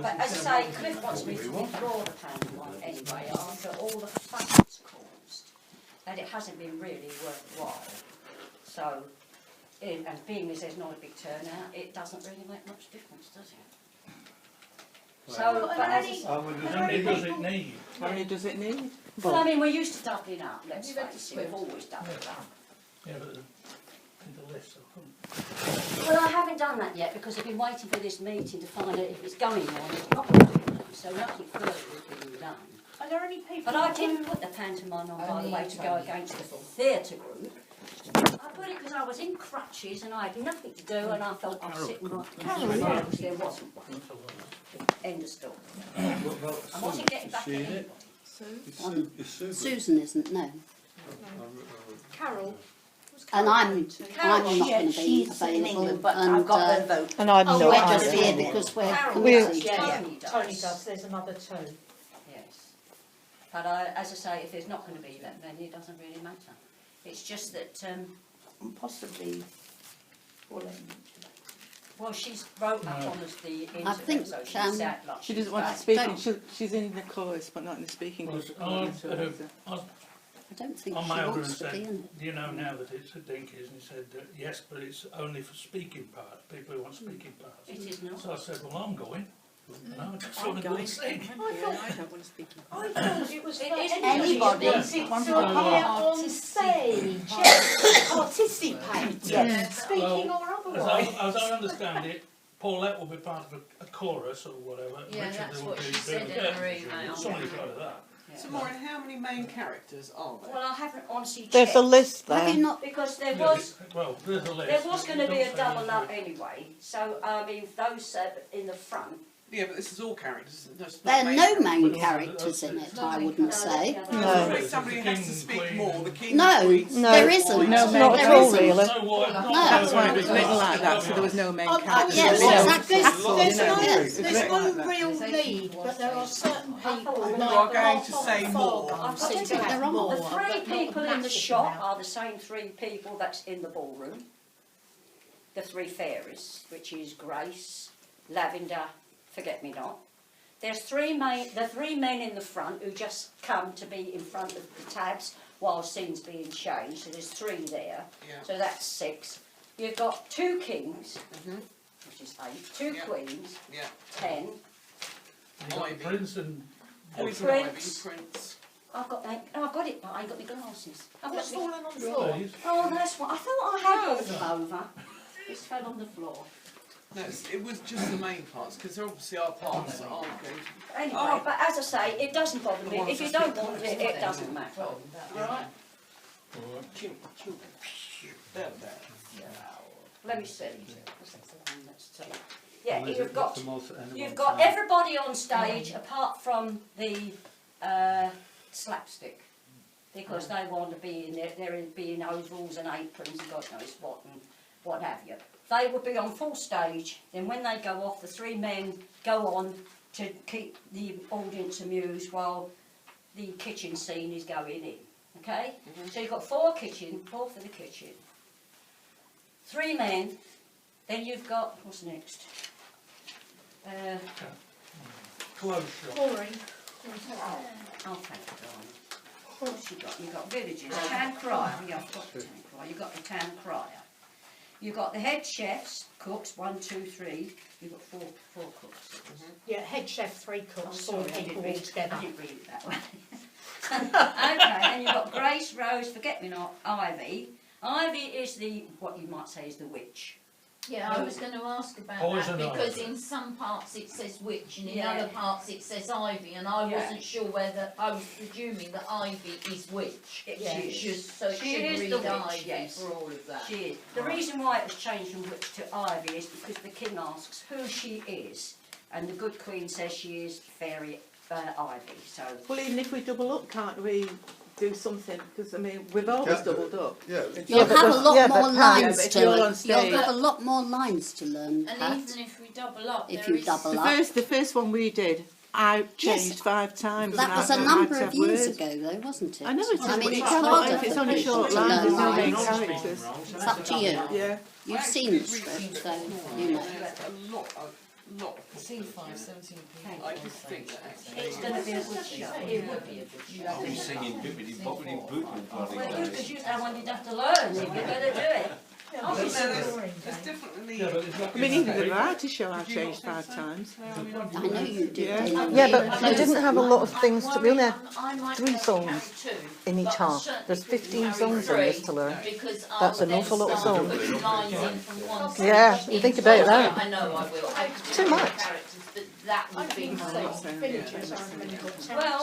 but as I say, Cliff wants me to withdraw the pantomime anyway after all the fuss it's caused, and it hasn't been really worthwhile. So, and being as there's not a big turnout, it doesn't really make much difference, does it? So, but as I say, How many does it need? How many does it need? well, I mean, we're used to doubling up, let's face it, we've always doubled up. Yeah, but in the list, I couldn't. Well, I haven't done that yet because I've been waiting for this meeting to find out if it's going on. It's not going on, so nothing further has been done. Are there any people? But I didn't put the pantomime on, by the way, to go against the theatre group. I put it because I was in crutches and I had nothing to do and I felt I'd sit right because there wasn't one. End of story. I wasn't getting back at anybody. Susan isn't, no. Carol. And I'm not Carol, going to be she's in available. England, but and I've got her vote. And I'm we're not just either. here because we're Carol, committed. Tony does. Tony does. There's another two. Yes. But as I say, if there's not going to be that many, it doesn't really matter. It's just that, Possibly. well, she's wrote up on us the internet, I think, so she sounds like She she's doesn't want to back. speak. Don't- She's in the chorus, but not in the speaking Well, group. I don't think On she my wants to said, be in it. do you know now that it's a Dinkies? And he said, yes, but it's only for speaking parts, people who want speaking parts. It is not. So I said, well, I'm going. No, I just want to go and sing. I don't want to speak. I thought it was for It is anybody anybody. that wants to appear on stage. Yes. Participate. Yes. Speaking Well, or As otherwise. I understand it, Paulette will be part of a chorus or whatever. Yeah, Richard that's will what be she said doing in it. her email. Somebody's got that. Yeah. So, Maureen, how many main characters are there? Well, I haven't honestly checked. There's a list Have you there. not? Because there Yeah, was well, there's a list. there was going to be a Don't say double up anything. anyway. So I mean, those in the front. Yeah, but this is all characters. There's There are not no main main But characters in it, I wouldn't say. No. If somebody has to speak more, the king. No, queen, no, there the isn't. boys, No, the not boys. at there all, isn't. really. So what? That's why it was written like that, so there was no main character. yes, There's exactly. no, Yes. there's no real lead, but there are certain people You like are going to say more. I seem think to have they're on. more. The three but not people in the massive shop amount. are the same three people that's in the ballroom. The three fairies, which is Grace, Lavender, Forget Me Not. There's the three men in the front who just come to be in front of the tabs while scenes being changed. So there's three there. Yeah. So that's 6. You've got 2 kings, which is 8. 2 Yeah. queens, Yeah. 10. You've got Ivy. Prince and Poison Prince. Ivy, Prince. I've got it, but I ain't got my glasses. I've What's got my- fallen on the floor? Please. Oh, that's what I thought I had brought them over. It's fell on the floor. No, it was just the main parts, because there obviously are parts that aren't going to... Anyway, Oh. but as I say, it doesn't bother The me. ones If you that don't speak want to it, it doesn't matter. All right? Let me see. Yeah, you've got everybody on stage apart from the slapstick, because they want to be in there. They're in overalls and aprons and God knows what and what have you. They will be on full stage. Then when they go off, the 3 men go on to keep the audience amused while the kitchen scene is going in. Okay? So you've got 4 for the kitchen. 3 men. Then you've got, what's next? Close shop. Pouring. Oh, thank you, darling. What's you got? You've got villagers, town crier. Yeah, I've got the town crier. You've got the town crier. You've got the head chefs, cooks, 1, 2, 3. You've got 4 cooks. Yeah, head chef, 3 Oh, cooks, 4 sorry, I people didn't all read together. I didn't read it that way. Okay, then you've got Grace, Rose, Forget Me Not, Ivy. Ivy is what you might say is the witch. Yeah, I was going to ask about Poison that because ivy. in some parts it says witch and in Yeah. other parts it says ivy, and I Yeah. wasn't sure whether I was presuming that ivy is witch. Yeah. It should, so it She should is read the witch, ivy yes. for all of that. She is. The reason why it was changed from witch to Ivy is because the king asks who she is, and the good queen says she is fairy Ivy. So Well, even if we double up, can't we do something? Because, I mean, we've always Can't do doubled up. Yeah, You'll but have a there's- lot yeah, but more can't you? lines But if to you're on learn. stage- You'll have a lot more lines to learn, And Pat. even if we double up, If there you is double The up. first one we did, I changed 5 times. That and was I a had number to of have years words. ago, though, wasn't it? I know it is, I but mean, you it's can't, harder if it's for only people short to lines, learn there's no main lines. characters. It's up to you. Yeah. You've seen the script, so you know. A lot of lot of C5, 17 people. I just think that actually. It's going to be a good show. It would be a good show. I'll be singing bippity boppity boop and bloody Well, you, days. because you're the one you'd have to learn, you better do it. There's definitely. Yeah, but it's not I mean, even the David, variety show I've did you not changed think 5 so? times. I know you did. Yeah. Dave. Yeah, but we didn't have a lot of things to. We only had I might 3 go songs carry 2, in each but I half. certainly There's couldn't 15 carry songs in this 3 to learn. because That's I'll an then awful lot of start songs. putting lines in from one Yeah, song you think into about another. that. I know I will. I could Too do much. characters, but that would be my Well,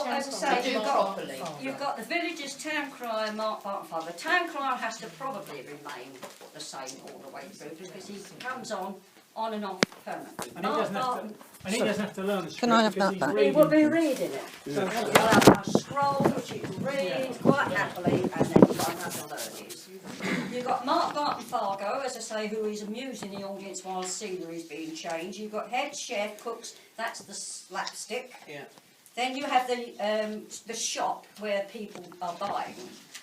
as I say, do you've got, properly. you've got the villagers, town crier, Mark Barton. The town crier has to probably remain the same all the way through because he comes on and off permanently. And he Mark doesn't have to- Barton, And he doesn't have to learn the script Can I have because that he's back? he reading. will be reading it. So you'll have a scroll which you can read quite happily and then you won't have to learn it. You've got Mark Barton Fargo, as I say, who is amusing the audience while scenery is being changed. You've got head chef, cooks, that's the slapstick. Yeah. Then you have the shop where people are buying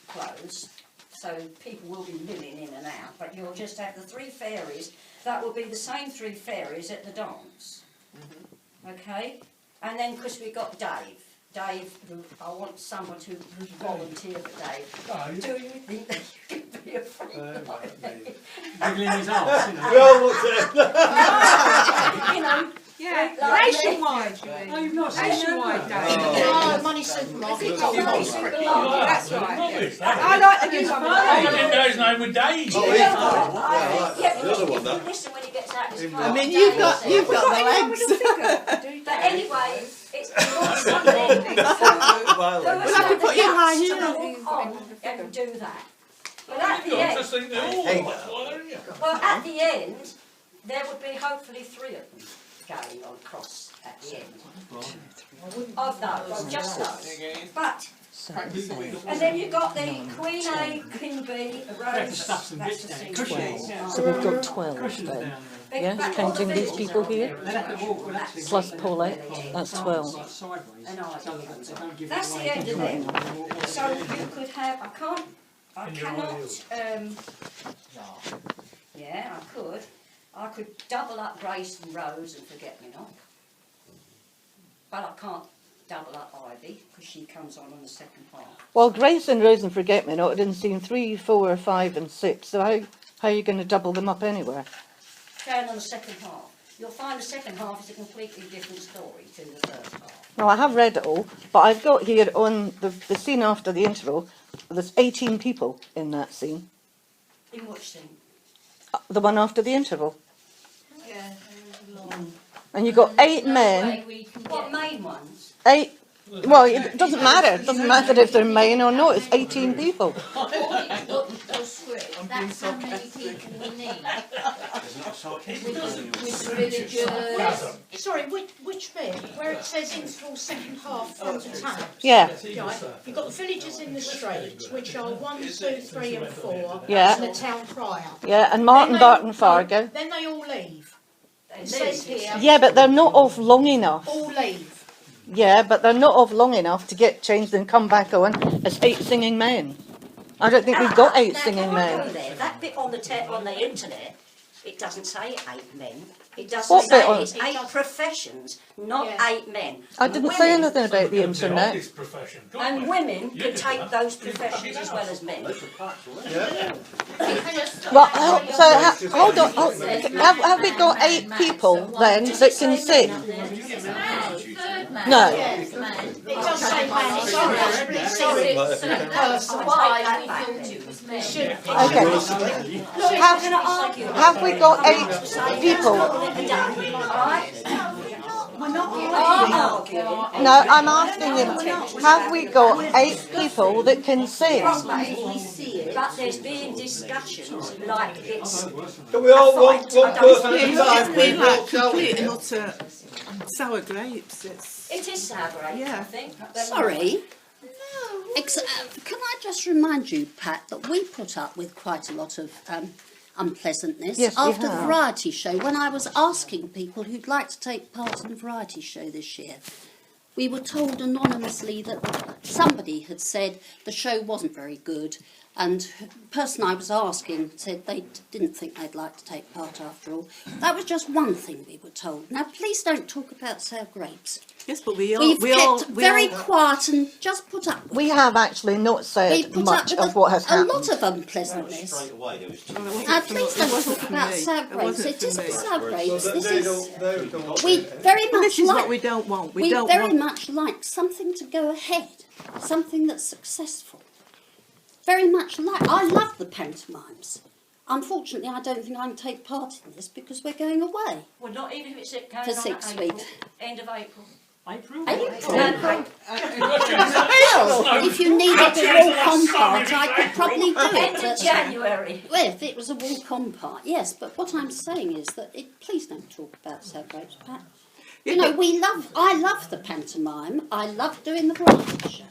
clothes, so people will be milling in and out, but you'll just have the 3 fairies. That will be the same 3 fairies at the dance. Okay? And then, because we've got Dave. Dave, who I want someone to volunteer for Dave. No, you- Do you think that you could be a freak like me? Wiggling his arse, you know. Well, what's that? You know, Yeah, like me. nationwide, you mean? Oh, you've not seen Nationwide that? day. Oh, money supermarket. If it's money supermarket, That's right. Rubbish, I that like the new one. is. He didn't know his name was Dave. Oh, Yeah, he's but fine. I- Yeah, the other one, if you that. listen when he gets out of his car. I mean, you've got the legs. But anyway, it's not something. We'll have to put you in high heels. On and do that. But at the I end, just think they're all Hey. like, why don't you? well, at the end, there would be hopefully 3 of them going on cross at the end. Of those, just those. But, and then you've got the Queen A, King B, a Have to Rose, stuff some that's bits the down. scene. Cushions. So we've got 12 Cushions down then. there. But Yeah, all the counting these villagers people are here. They have to walk with that Plus Paulette, that's 12. like sideways, And I so that they don't give That's it the away. end of them. So you could have, I In your cannot, heels. yeah, I could double up Grace and Rose and forget me not. But I can't double up Ivy, because she comes on the second half. Well, Grace and Rose and Forget Me Not, it didn't seem 3, 4, 5 and 6, so how are you going to double them up anywhere? Down on the second half. You'll find the second half is a completely different story to the first half. No, I have read it all, but I've got here on the scene after the interval, there's 18 people in that scene. In which scene? The one after the interval. Yeah. And you've got 8 men, Way we can What get- main ones? 8, well, it doesn't matter. It doesn't matter if they're main or not, it's 18 people. Your script, that's how many people we need. With the villagers. Sorry, which bit? Where it says interval second half front attack? Yeah, Right, you've got the villagers in the street, which are 1, 2, 3 and 4. Yeah. And the town crier. yeah, and Martin Then they- Barton Fargo. Then they all leave. They It says leave. here, Yeah, but they're not off long enough. all leave. Yeah, but they're not off long enough to get changed and come back on as 8 singing men. I don't think we've got 8 Now, singing can I go men. there? That bit on the internet, it doesn't say 8 men. It doesn't What say bit on- it's 8 professions, not Yeah. 8 men. I didn't say Women- anything about the It's the internet. oldest profession. can't And we? women You can did take that. those professions as well as men. Well, hold on. Have we got 8 people then that can sing? Third man. No. Fourth man. It does say man, sorry, sorry. That's why we thought it was men. Okay. How can I argue? Have we got 8 people? We're not arguing. No, I'm asking you, have we got 8 people that can sing? But there's been discussions like it's Can we all one person at a It's time, been please? like Walk out. complete and utter sour grapes. it is sour grapes, Yeah. I think. Sorry. Can I just remind you, Pat, that we put up with quite a lot of unpleasantness Yes, we after the have. variety show. When I was asking people who'd like to take part in the variety show this year, we were told anonymously that somebody had said the show wasn't very good And the person I was asking said they didn't think they'd like to take part after all. That was just one thing we were told. Now, please don't talk about sour grapes. Yes, but we We've kept very quiet and just put up with We it. have actually not We said put much up with of what has a happened. lot of unpleasantness. Straight away there was two. Now, please don't talk about sour grapes. It isn't sour grapes. This They is. don't We very Well, much this is what like. we don't want. We We don't very want. much like something to go ahead, something that's successful. Very much like. I love the pantomimes. Unfortunately, I don't think I can take part in this because we're going away. Well, not even if it's going For on 6 April, weeks. end of April. April? April. Well, Well, if you needed a walk-on part, I could probably do it. End of But, January. well, if it was a walk-on part, yes. But what I'm saying is that please don't talk about sour grapes, Pat. You know, I love the pantomime. I love doing the branch.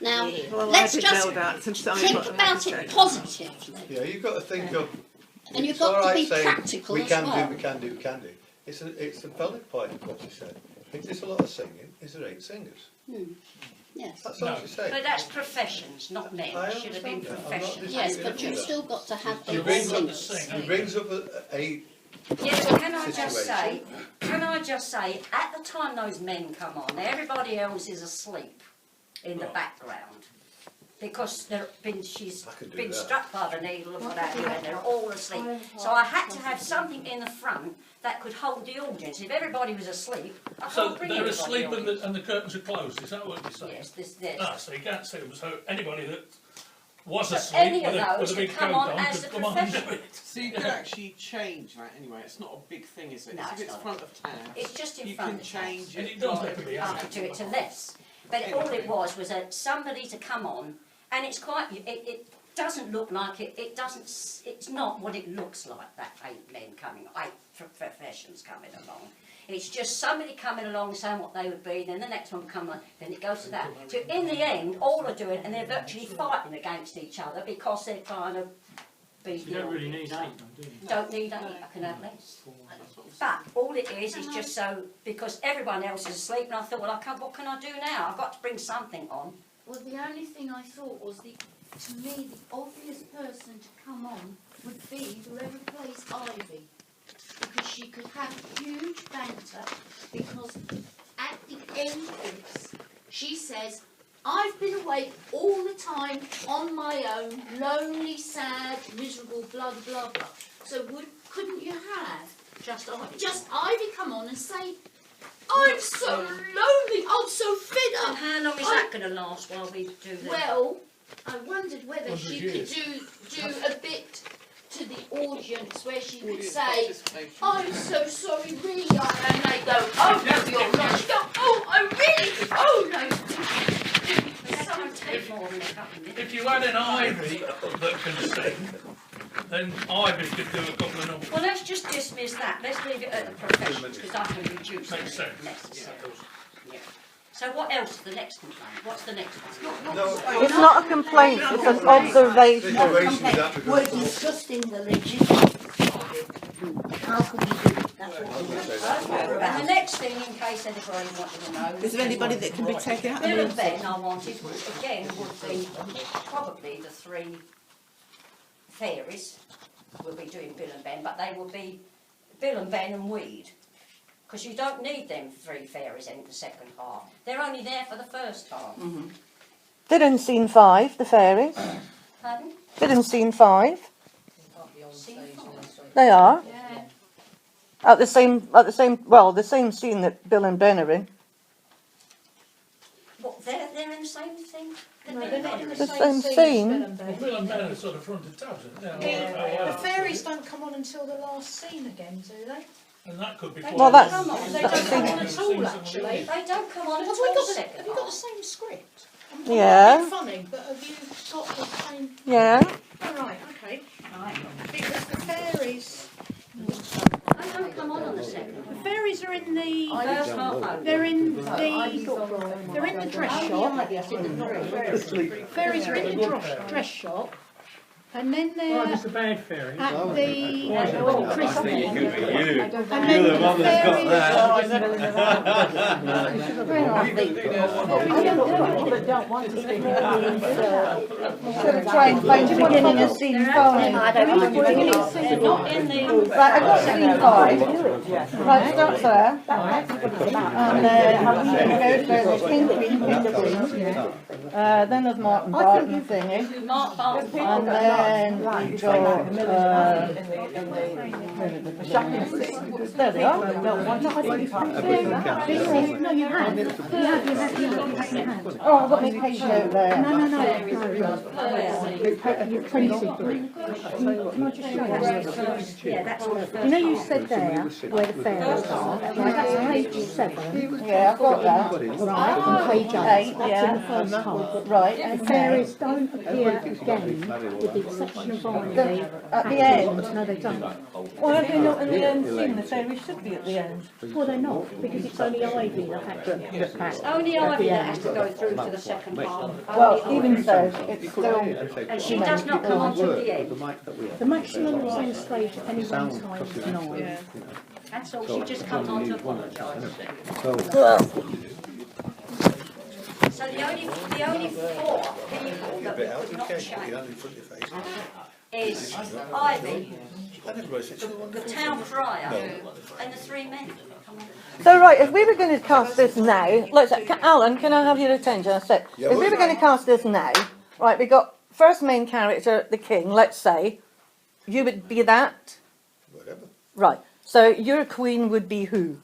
Now, Well, let's I didn't just know that. I'm sorry, think but I about didn't it say. positively. Yeah, you've got to think of. And you've it's got all to right be saying practical we as can well. do, we can do, we can do. It's a valid point of what she said. If there's a lot of singing, is there 8 singers? Yes. That's all she said. But that's professions, not men. I Should have been understand that. I'm not professions. Yes, disputing but you've that. still got to have He the brings up singers. He brings up a Yes, but can I just say, situation. at the time those men come on, everybody else is asleep in the background. Because she's I could do been that. struck by the needle and what have you, and they're all asleep. So I had to have something in the front that could hold the audience. If everybody was asleep, I So can't bring they're anybody asleep on. and the curtains are closed, is that what you're saying? Yes, this. Ah, so you can't see them, so anybody that was So asleep any of with a those big could come coat on on as could a come on and do professional. it. So you can actually change that anyway. It's not a big thing, is it? No, If it's it's not. front of town, It's just in you front can of us. change And it. it does right. have to be Up to it to less. But all it was somebody to come on, and it's quite. It doesn't look like it. It doesn't. It's not what it looks like. That 8 men coming, 8 professions coming along. It's just somebody coming along saying what they would be, then the next one come on, then it goes to that. So in the end, all are doing, and they're virtually fighting against each other because they're trying to beat You the don't really need 8, audience. though, do you? Don't need 8, I can have less. But all it is just so, because everyone else is asleep, and I thought, well, what can I do now? I've got to bring something on. Well, the only thing I thought was to me, the obvious person to come on would be whoever plays Ivy. Because she could have huge banter, because at the entrance, she says, I've been awake all the time on my own, lonely, sad, miserable, blah, blah, blah. So couldn't you have just Ivy come on and say, I'm so lonely, I'm so fed And up. how long is that going to last while we do this? Well, I wondered whether 100 she years. could do a bit to the audience where she could Audience say, participation. I'm so sorry, really, and they go, oh no, you're not. She go, oh, I really, oh no. That won't take more than a couple of minutes. If you had an Ivy that can sing, then Ivy could do a couple of numbers. Well, let's just dismiss that. Let's leave it at the professions, because I can reduce Makes it sense. if necessary. Yeah. So what else is the next complaint? What's the next one? No, It's not a complaint, it's an observation. situations that we're We're going to discussing the logistics of it. How can we do it? That's what we're saying. And the next thing, in case anybody wanted to know... Is there anybody that can be taken out of Bill the and Ben I wanted, again, would be probably the 3 fairies. We'll be doing Bill and Ben, but they will be Bill and Ben and Weed. Because you don't need them 3 fairies in the second half. They're only there for the first half. They're in scene 5, the fairies. Pardon? They're in scene 5. Scene 5. They are. Yeah. At the same scene that Bill and Ben are in. What, they're in the same thing? No, they're not in the The same same scene scene. as Bill and Well, Ben. Bill and Ben are sort of fronted tabs, isn't they? The fairies don't come on until the last scene again, do they? And that could be... Well, that's- Come on, They they don't come on Scenes at all, of actually. relief. don't come on Have until we the got the, second have you got the half. same script? Yeah. It's funny, but have you got the same... Yeah. Oh, right, okay. Right. Because the fairies... They don't come on the second. The fairies are in the... First half only. They're in the dress shop. Fairies are in the dress shop, And then Why there was the bad fairy? at Oh, the I think it could be you. and You're then the one that's got that. I don't want to speak sort of try and find the beginning of scene 5. I don't mind. They're not in the... Right, I've got scene 5. Right, starts there. And then there's King, Queen, then there's Martin Barton singing. Mark Barton. And then we've got the shopping scene. There they are. no, you have. Oh, I've got my page note there. No. You're 23. Can I just show you? Yeah, that's all. You know you said there where the fairies are, right, that's page 7, Yeah, I've got that. right, and page 8, that's in the first half. Right. The fairies don't appear again, with the exception of Ivy. At the end. No, they don't. Why are they not in the end scene? The fairies should be at the end. Well, they're not, because it's only Ivy that had to get back. Only Ivy that has to go through to the second half. Well, Only even Ivy. so, it's still... And she does not come on to the end. The maximum that's on stage at any one time is 9. That's all. She just comes on to apologise. So the only 4 people that we could not change is Ivy, the town crier, and the 3 men. So right, if we were going to cast this now, let's say, Alan, can I have your attention a sec? If we were going to cast this now, right, we got first main character, the king, let's say, you would be that? Whatever. Right, so your queen would be who?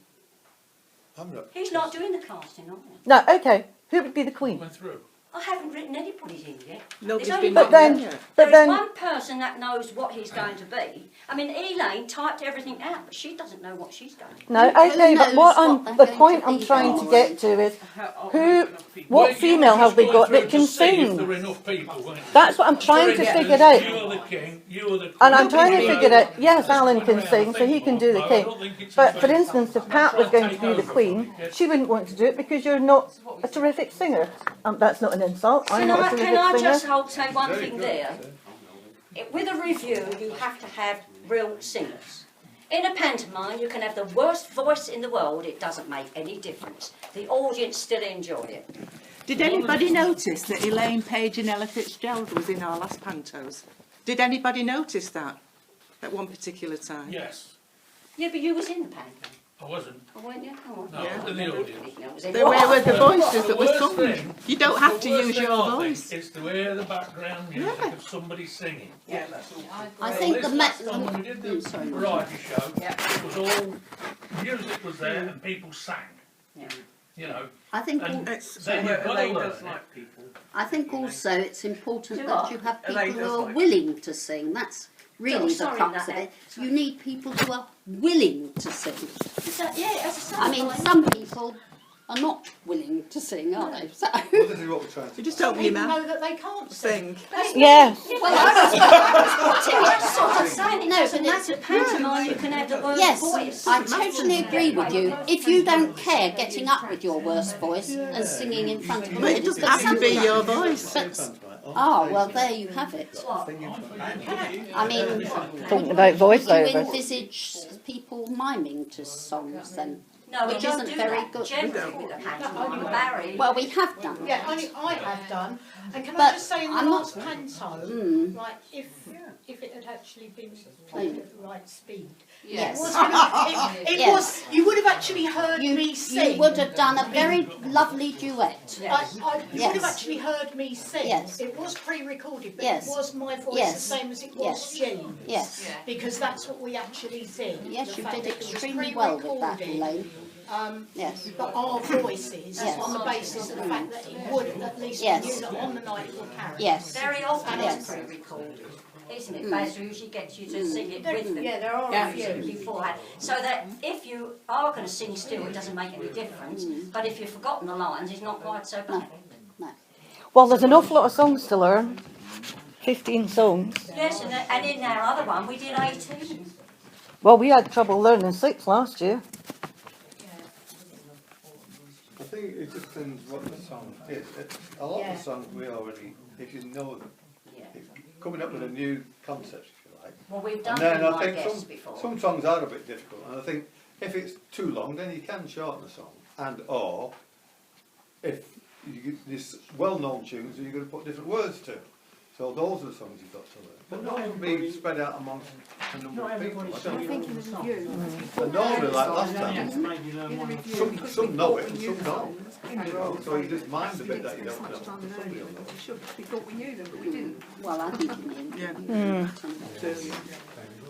I'm not. He's not doing the casting, are you? No, okay, who would be the queen? Went through. I haven't written anybody's in yet. Nobody's There's only been But one- then, There but is then, one person that knows what he's going to be. I mean, Elaine typed everything out, but she doesn't know what she's going to be. no, Who okay, but knows what what I'm, they're the going point to I'm be trying to like? get to is, who, what Well, you female were have just we going got through that to can see if sing? there were enough people, weren't you? That's what I'm trying to For figure instance, out. You are the king, you are the queen. And I'm trying to figure out, yes, Alan can sing, so he can do the king. But for instance, if Pat was going to be the queen, she wouldn't want to do it because you're not a terrific singer. That's not an insult. I'm not a Can I terrific just singer. say one thing there? With a review, you have to have real singers. In a pantomime, you can have the worst voice in the world, it doesn't make any difference. The audience still enjoy it. Did anybody notice that Elaine Page and Ella Fitzgerald was in our last pantos? Did anybody notice that at one particular time? Yes, Yeah, but you was in the pantomime, I wasn't. weren't you? Oh, No, Yeah. I was in the audience. They were the voices that was Worst coming. thing- You don't have to the worst use thing your I think voice. is to hear the background music of somebody singing. Yeah, that's all. I think the Last time when we did the sorry. variety show, it was all, music was there and people sang. Yeah. You know, I think and It's, then you've got to Elaine learn does it. like people. I think also it's important Do that what? you have Elaine people who does are like- willing to sing. That's really the sorry, crux that- of it. sorry. You need people who are willing to sing. Yeah, as I I mean, some people are not willing to sing, are they? So, Well, this is what we're trying to you just Some open your people mouth, know that they can't sing. sing. Yes. That's what I'm saying. It No, doesn't but it's- matter. Pantomime, you can have the worst yes, voice. I totally agree with you. If you don't care getting up with your worst voice and singing in front of an But it audience, doesn't but have to some be people- your voice. Ah, well, there you have it. I mean, Talking about do you voiceovers. envisage people miming to songs then? No, we Which don't isn't do very that. good. Generally with a pantomime, Barry. Well, we have done. Yeah, only I have done. And can I But just say, in the I'm not- last panto, Mm. like if it had actually been played at the right speed, Yes. it was. It Yes. was. You would have actually heard me sing. You would have done a very lovely duet. You would Yes. have actually heard me sing. Yes. It was pre-recorded, but Yes. it was my voice Yes. the same as it was Yes. Jean's. Yes. Because that's what we actually sing. Yes, The you fact did that it was extremely well with that, pre-recorded, Elaine. Yes. But our voices, Yes. on the basis of the fact that it would at least Yes. be that on the night it will carry. Yes. Very often Yes. it's pre-recorded, isn't it? Baz usually gets you to sing it with them. Yeah, there are Yeah, a few. beforehand. So that if you are going to sing still, it doesn't make any difference. But if you've forgotten the lines, it's not quite so bad. Well, there's an awful lot of songs to learn. 15 songs. Yes, and in our other one, we did 18. Well, we had trouble learning 6 last year. I think it just depends what the song is. A lot of the songs we already, if you know them, Yeah. it coming up with a new concept, if you like. Well, we've done And then Be I My think Guest before. some songs are a bit difficult, and I think if it's too long, then you can shorten the song, and or if there's well-known tunes, you're going to put different words to. So those are the songs you've got to learn. But not be spread out amongst a number of people. I don't think. And normally, like last time, some know it and some don't. So you just mind the bit that you don't know. Somebody will know. We thought we knew them, but we didn't. Well, I think it means. Yeah.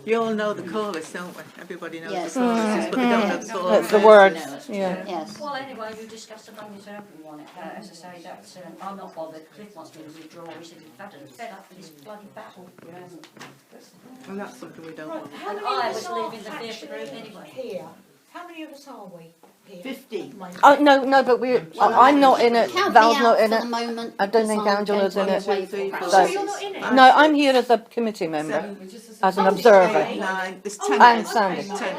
You all know the chorus, don't we? Everybody knows Yes. the choruses, but they don't know the full That's the words, yeah. Yes. Well, anyway, we discussed the Bangor Open one. As I say, that's, I'm not bothered. Cliff wants me to withdraw. He said he's fed up with this bloody battle. Well, that's something we don't want. And I was leaving the theatre room anyway. Here. How many of us are we here? 50. Oh, no, but I'm not in it, Count Val's me not out in for it. the moment. I don't think because I'm Angela's going in to it. away for So- practice. You're not in it? No, I'm here as a committee member, as an observer. 8, 9, there's 10. And Sandy. 10,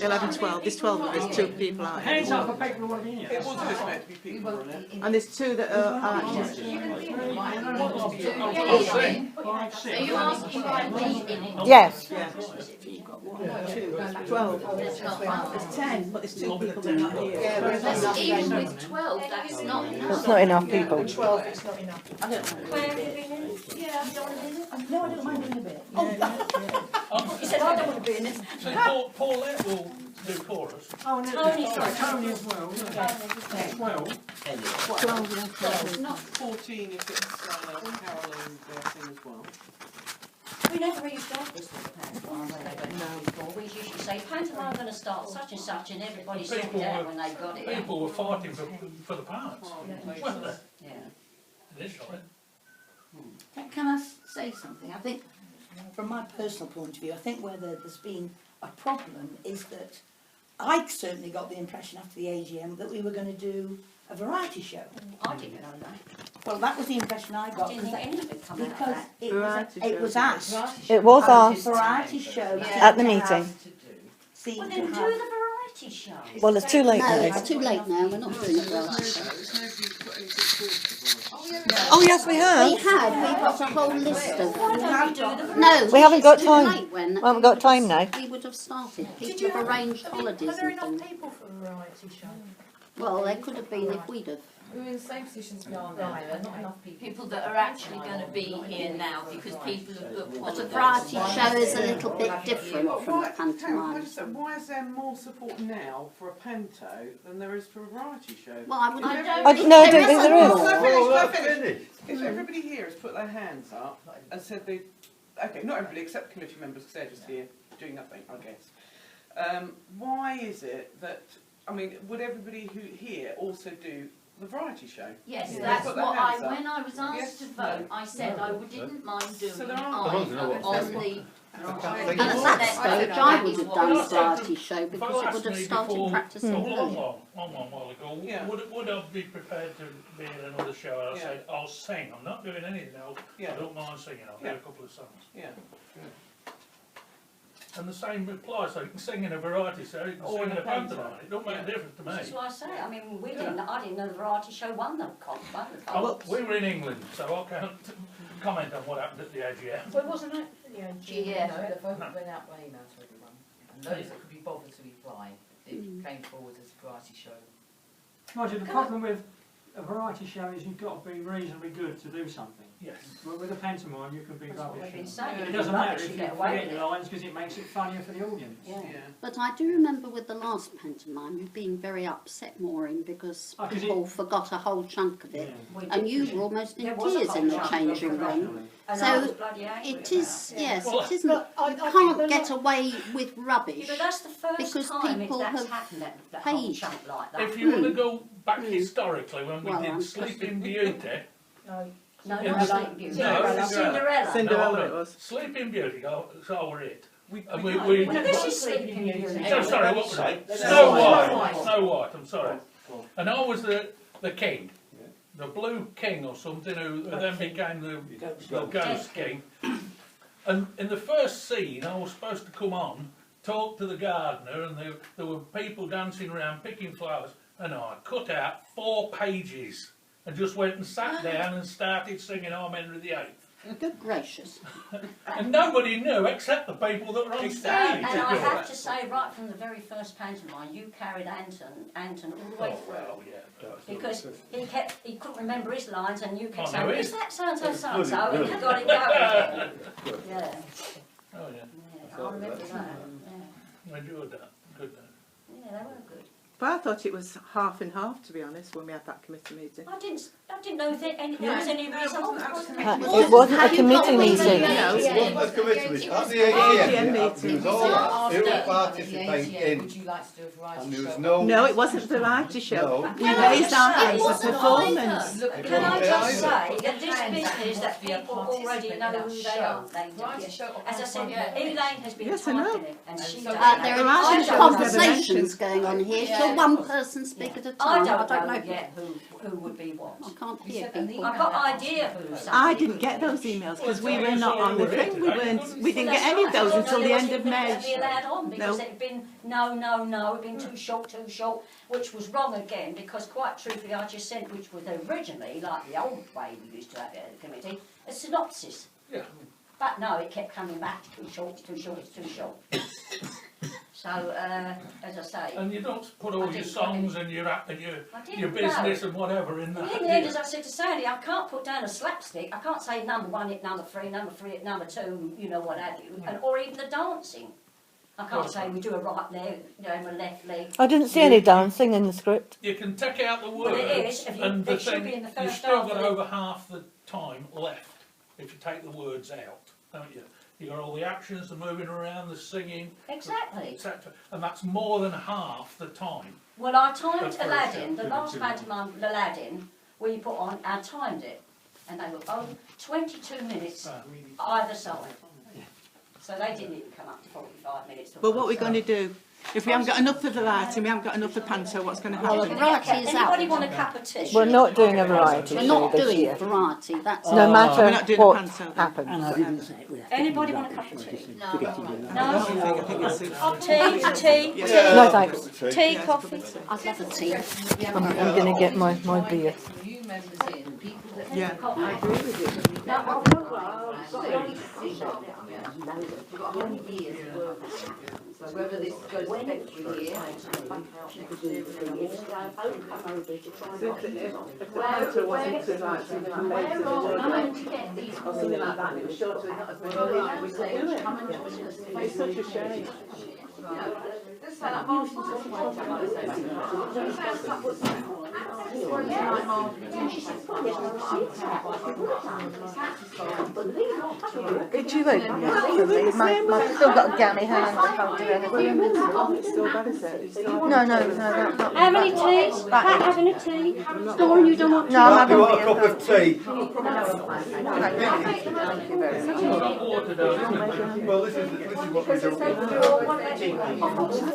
11, 12. There's 12 of us, 2 people out here. Hands up for people who want to be in It it. was just meant to be people on it. And there's 2 that are artists. 5, 6. Are you asking why we in it? Yes. 12. There's 10, but there's 2 people that are not here. That's even with 12, that's not enough. That's not enough people. 12, it's not enough. Claire, have you been in it? Yeah. You don't want to be in it? No, I don't mind doing a bit. You said I don't want to be in it. So Paulette will do chorus. Oh, no. Tony, sorry. Tony as well. Yeah. 12. 12. Not 14 if it's Carol and thing as well. We never used to have this with the pantomime when they went before. We used to say, pantomime going to start such and such, and everybody sorted it out when they got it. People were fighting for the parts, weren't they? Yeah. Initially. Can I say something? I think, from my personal point of view, I think where there's been a problem is that I certainly got the impression after the AGM that we were going to do a variety show. I didn't know that. Well, that was the impression I I got. didn't think any of it come out of Because that. it was asked. It was asked Variety show. at the meeting. Seemed Well, to then do the have. variety show. Well, it's too late No, now. it's too late now. We're not doing it well. Oh, yes, we We have. had. We got a whole list of. Why don't we do the No, We haven't got it's too time. late when We haven't got time now. We would have started. People have arranged holidays and things. people for a variety show? Well, there could have been if we'd have. We're in the same position as we are now, there are not enough people that are actually going to be here now because people have looked. But a variety show is a little bit different from a Carol, can I pantomime. just say, why is there more support now for a panto than there is for a variety show? Well, I wouldn't. I don't No, I don't think there is. Oh, finished. If everybody here has put their hands up and said they, okay, not everybody except the committee members because they're just here doing nothing, I guess. Why is it that, I mean, would everybody who here also do the variety show? Yes, Yeah. that's Put their what hands up. when I was asked Yes, to vote, I said I didn't mind doing So there are- I don't know either what on the. I can't And think at of that it. stage, I would have done a variety show If because you it asked would have me started before- practicing a long earlier. while ago, Yeah. would I be prepared to be in another show? And I Yeah. said, I'll sing. I'm not doing anything else. Yeah. I don't mind singing. I'll do Yeah. a couple of songs. Yeah. And the same applies. So you can sing in a variety show, you can Or sing in in a a pantomime. It don't make Yeah. a difference to That's me. what I say. I mean, I didn't know the variety show won the Oh, we were in England, so I can't comment on what happened at the AGM. Well, wasn't it for the AGM? Yeah. No, the vote went out by email to everyone, and those that could be bothered to reply, it came forward as a variety show. Roger, the problem with a variety show is you've got to be reasonably good to do something. Yes. Well, with a pantomime, you can be That's what we've been rubbish. saying. It If doesn't you're matter rubbish, if you you get away forget with your it. lines because it makes it funnier for the audience. Yeah. But I do remember with the last pantomime you being very upset, Maureen, because Oh, 'cause people forgot a whole chunk of it. Yeah. We And did. you were almost in There was a tears in the whole changing chunk of room. And So, I was bloody angry It is, about it. yes, Well, it isn't. But I You think can't the get lo- away with Yeah, rubbish. but that's the first Because time people that's have happened, that whole paid. chunk like that. If you want to go back historically, when we Well, did I'm Sleeping Beauty, No. No, in not the- Sleeping Beauty. No, Cinderella. Cinderella No, it was. Sleeping Beauty, so were it. And Well, this is Sleeping Beauty. So sorry, what was it? Snow Snow White. White. Snow White, I'm sorry. And I was the king, the Blue King or something, who then became the Ghost King. And in the first scene, I was supposed to come on, talk to the gardener, and there were people dancing around picking flowers, and I cut out 4 pages and just went and sat down and started singing I'm Henry VIII. Good gracious. And nobody knew except the people that were on stage. And I have to say, right from the very first pantomime, you carried Anton all the way Oh, through. well, yeah. Because he couldn't remember his lines, and you kept Oh, saying, no, is it- that so-and-so, so-and-so, and he got it going. Yeah, Oh, yeah. yeah, I remember that, yeah. I enjoyed that. Good. Yeah, they were good. But I thought it was half and half, to be honest, when we had that committee meeting. I didn't know there was any result. It wasn't a committee meeting. It wasn't a committee meeting. At the AGM meeting, it was all who were participating Would you like to do a variety and there was show? no... No, it wasn't a variety show. No. We raised our hands for wasn't performance. Look, Can I just say, Look, that this business that people already know who they are, Variety show or as I said, yeah. Elaine has been Yes, I know. typing it, and she So does. There Well, are I two should conversations going on here, so one person speak at a I time. don't know yet who would be what. I can't hear said an people. I've got idea who somebody I didn't get those emails because we were not on the thing. We didn't get any of those until the end of May. Be allowed on because No. it had been no, it'd been too short, which was wrong again because quite truthfully I just sent, which was originally like the old way we used to have it at the committee, a synopsis. Yeah. But no, it kept coming back, too short. So, as I say, And you don't put all I your didn't songs and your I didn't your business and whatever in Well, that. in the end, as I said to Sandy, I can't put down a slapstick. I can't say number one hit number three hit number two, you know what have you, and or even the dancing. I can't say we do a right leg, and a left leg. I didn't see any dancing in the script. You can take out the Well, words it is, if you- and the it should thing, be in the you've first still half got of it. over half the time left if you take the words out, don't you? You've got all the actions, the moving around, the singing, Exactly. etc. And that's more than half the time. Well, I timed That's very Aladdin, true. the last pantomime, Aladdin, we put on, I timed it, and they were 22 minutes either side. So they didn't even come up to 45 minutes. But what we're going to do, if we haven't got enough for variety and we haven't got enough for panto, what's going to Well, happen? the variety is out. Anybody want a cup of tea? We're not doing a variety We're show not this doing year. variety, that's No We're matter not doing a what panto. happens. Anybody want a cup of tea? I think it's Tea? No thanks. Tea, coffee? I'd love a tea. I'm going to get my beer. New members in, people that... Yeah, I agree with you. We've got a whole year's work. So whether this goes effectively here, It's such a shame. Could you look? I've still got a gammy hand, I can't do anything. It's still bad, is it? It's still No, that's not. How many teas? Pat, having a tea? Dawn, you don't want No, I'm Do you having want a beer. cup of tea? Thank you very much. Well, this is what we do.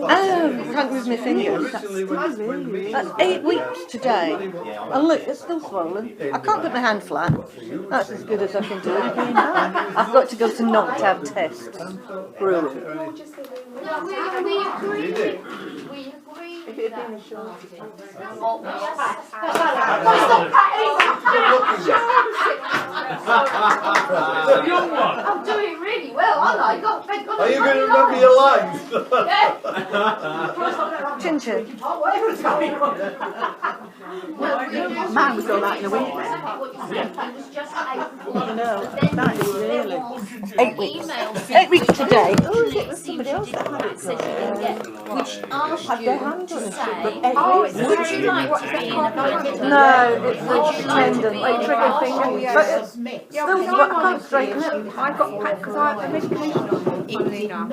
Oh, Frank with my fingers. Originally, when we... That's 8 weeks today. And look, it's still swollen. I can't put my hand flat. That's as good as I can do. I've got to go to knocked out test. Brilliant. No, we agree. We agree with that. The young one. I'm doing really well, aren't I? Thank God. Are you going to remember your lines? Chin chin. Mine was all right in a week. It was just I know, that is really... 8 weeks. 8 weeks today. Somebody else that had it. Which asked Had you their hand to on it. say, Oh, it's would you like to be in a pantomime? No, it's Would you like to tendon, be like in a trigger pantomime? finger. But it's still, I can't straighten it. I got because I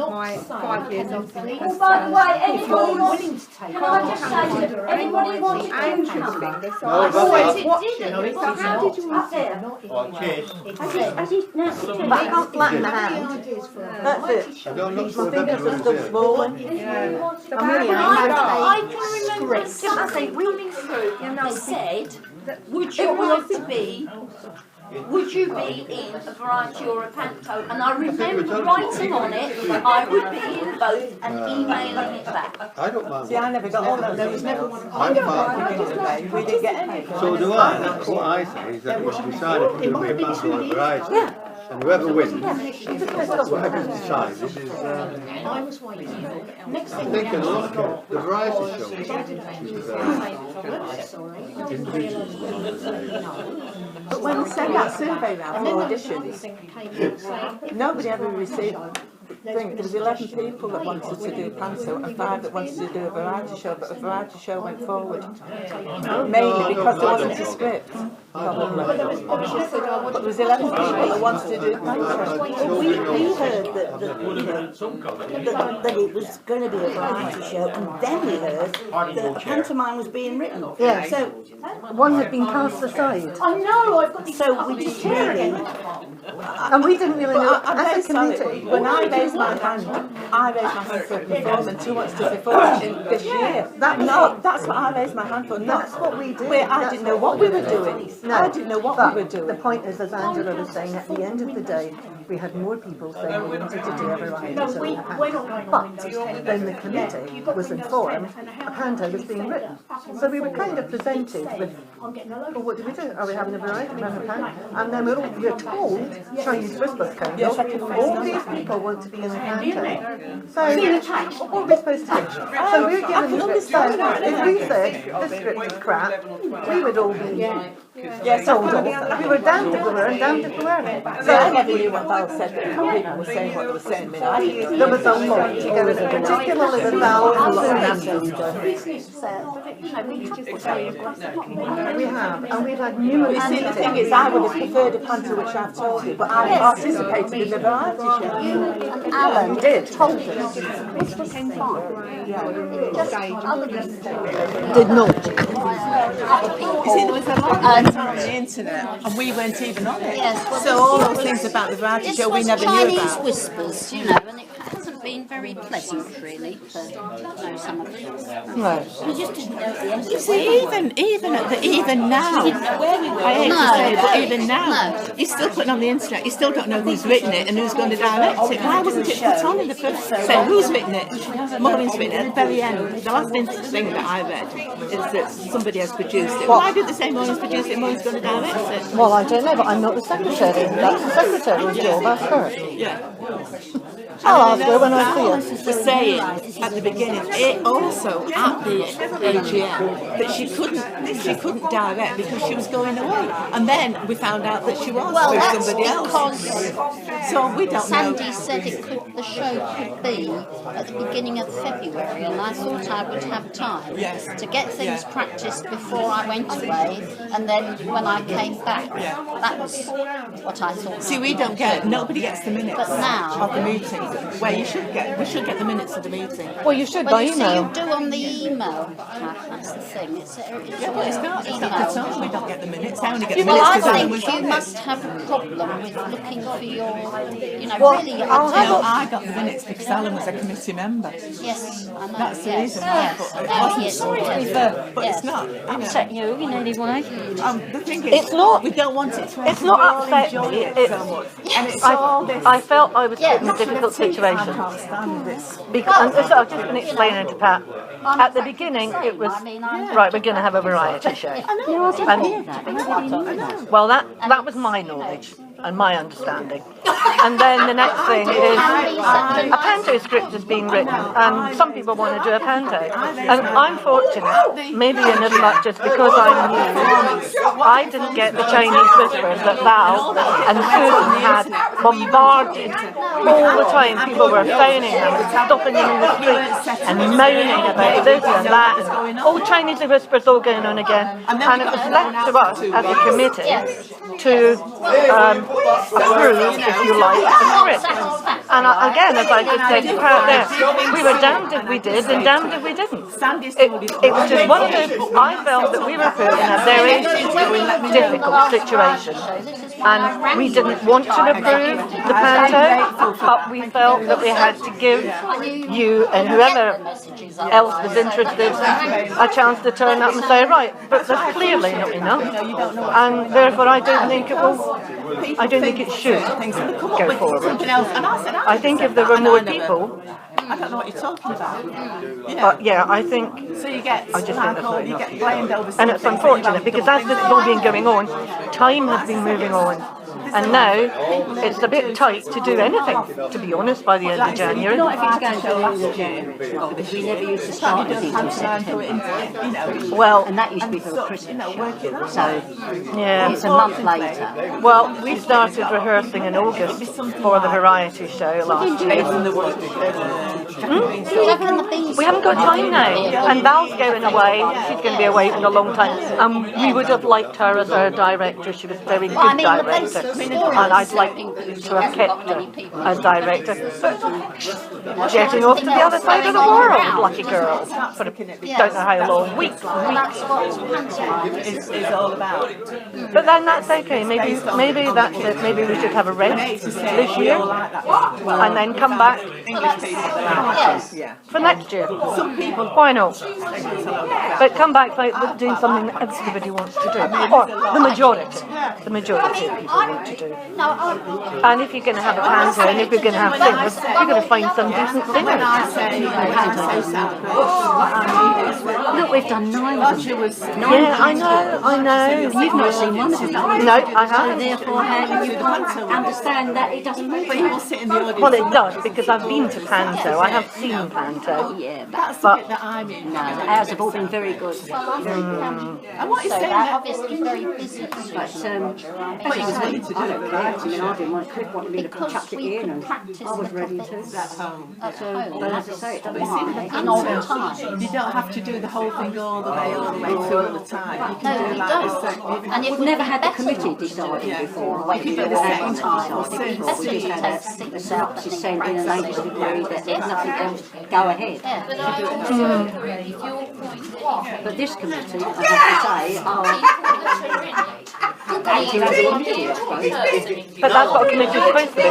my 5 years off. Oh, by the way, anybody wants, can I just say to anybody wants a cucumber? So No, I that's always not. watching it. So how did you Up there. Has he, now, But I can't flatten the hand. That's it. I don't know. My fingers are still swollen. anybody wants a I'm really cucumber? I can remember something coming through that said, would you like to be, would you be in a variety or a panto? And I remember writing on it, I would be in both and emailing it back. I don't mind. See, I never got all that. There was never one. I'm fine. We didn't get any. So do I. That's what I say, is that we've decided to do a panto and variety. Yeah. And whoever wins, whatever's decided is, I was waiting. Next I thing think in a lot of the variety shows, which is, But when we sent that survey round for auditions, nobody ever received thing. There was 11 people that wanted to do panto and 5 that wanted to do a variety show, but a variety show went forward. Mainly because there wasn't a script, probably. But there was 11 people that wanted to do panto. We heard that it was going to be a variety show, and then we heard that a pantomime was being written. Yeah. So One had been cast aside. I know, I've got these. So we just really. And we didn't really know, I'm as very a committee, sorry. When I raised my hand for a performance. Who wants to perform this year? That's what I raised my hand for. that's what we did. I didn't know what we were doing. I didn't know what we were doing. The point is, as Angela was saying, at the end of the day, we had more people saying we wanted to do a variety show. But then the committee was informed a panto was being written. So we were kind of presented with, well, what do we do? Are we having a variety? We having a panto? And then we're told, Chinese Whispers came, all these people want to be in the panto. So what are we supposed to do? So we were given the understanding, if we said this script is crap, we would all be told off. We were damned if we were and damned if we weren't. So I never knew what Val said, but people were saying what they were saying. There was a lot to go with it, particularly the Val and we have, and we've had numerous. You see, the thing is, I would have preferred a panto, which I've told you, but I participated in the variety show. You and Alan told us. Did not. You see, there was a lot of on the internet, and we weren't even on it. Yes, well, so all those things about the variety show we never knew Chinese about. Whispers, you know, and it hasn't been very pleasant, really, for some of us. No. We just didn't know at the end of You see, even now, I hate to say it, but even now, you're still putting on the internet, you still don't know who's written it and who's going to direct it. Why wasn't it put on in the first? So who's written it? Maureen's written it at the very end. The last thing that I read is that somebody has produced it. Why didn't they say Maureen's produced it, Maureen's going to direct it? Well, I don't know, but I'm not the secretary. That's the secretary's job, that's her. Yeah. I'll ask her when I see her. Was saying at the beginning, it also at the AGM, that she couldn't direct because she was going away, and then we found out that she was with somebody else. So we don't know. Sandy said the show could be at the beginning of February, and I thought I would have time to get things practiced before I went away, and then when I came back, that was what I thought. See, nobody gets the minutes of the meeting. Where we should get the minutes of the meeting. Well, you should Well, by you see, email. you do on the email. That's the thing. It's It's not at all. We don't get the minutes. I only get the Well, minutes I because think was you on it. must have a problem with looking for your, Well, really. I got the minutes because Alan was a committee member. Yes, I know. That's the reason. Yes. But it wasn't sorry to be fair, but it's not. Upset you in any way? The thing is, It's not. we don't want it to. It's not upset me. And it's all this. I felt I was put in a difficult situation. I can't stand this. Because, and so I've just been explaining to Pat. At the beginning, it was right. We're going to have a variety show. Well, that was my knowledge and my understanding. And then the next thing is a panto script is being written, and some people want to do a panto. And I'm fortunate, maybe in as much as because I'm new, I didn't get the Chinese Whispers that Val and Susan had bombarded all the time. People were phoning them, stopping them in the streets and moaning about this and that. All Chinese Whispers all going on again. And it was left to us as a committee to approve, if you like, the script. And again, as I just said to Pat there, we were damned if we did and damned if we didn't. It was just one of those, I felt that we were put in a very difficult situation. And we didn't want to approve the panto, but we felt that we had to give you and whoever else was interested a chance to turn up and say, right, but there's clearly not enough. And therefore I don't think it should go forward. I think if there were more people, I don't know what you're talking about. but yeah, I think So you get I just think that's not you enough. get blamed over. And it's unfortunate because as this has all been going on, time has been moving on. And now it's a bit tight to do anything, to be honest, by the end of January. Not if it's going to the end of January, it's not, because we never used to start anything until September. Well, And that used to be for a Christmas show, so yeah. it's a month later. Well, we started rehearsing in August for the variety show last year. We haven't got time now, and Val's going away. She's going to be away for a long time. We would have liked her as our director. She was a very good director, and I'd like to have kept her as director. But getting off to the other side of the world, lucky girl. For don't know how long, weeks and weeks. Is all about. But then that's okay. Maybe that's it. Maybe we should have a rest this year, and then come back for next year. Some people, why not? But come back like doing something that everybody wants to do, or the majority of people want to do. And if you're going to have a panto, and if you're going to have singers, you're going to find some decent singers. Look, we've done 9 of them. Yeah, I know. You've not seen one of them. No, I haven't. So therefore, how do you understand that it doesn't make sense? Well, it does, because I've been to panto. I have seen panto. Yeah, That's the bit that I'm in. no, ours have all been very good. And what is So saying that that? obviously very busy, but I don't care. I mean, I didn't want Chris wanted me to chuck it in, and I was ready to. So, but as I say, it doesn't matter. And all the time. You don't have to do the whole thing all the way through all the time. You can do like this. And you've never had the committee deciding before. Like You you've do never the had second one time. deciding before. We just had a synopsis sent in and they just agreed that there's nothing else. Go ahead. But this committee, I have to say, are acting as a committee, I suppose. But that's what a committee is supposed to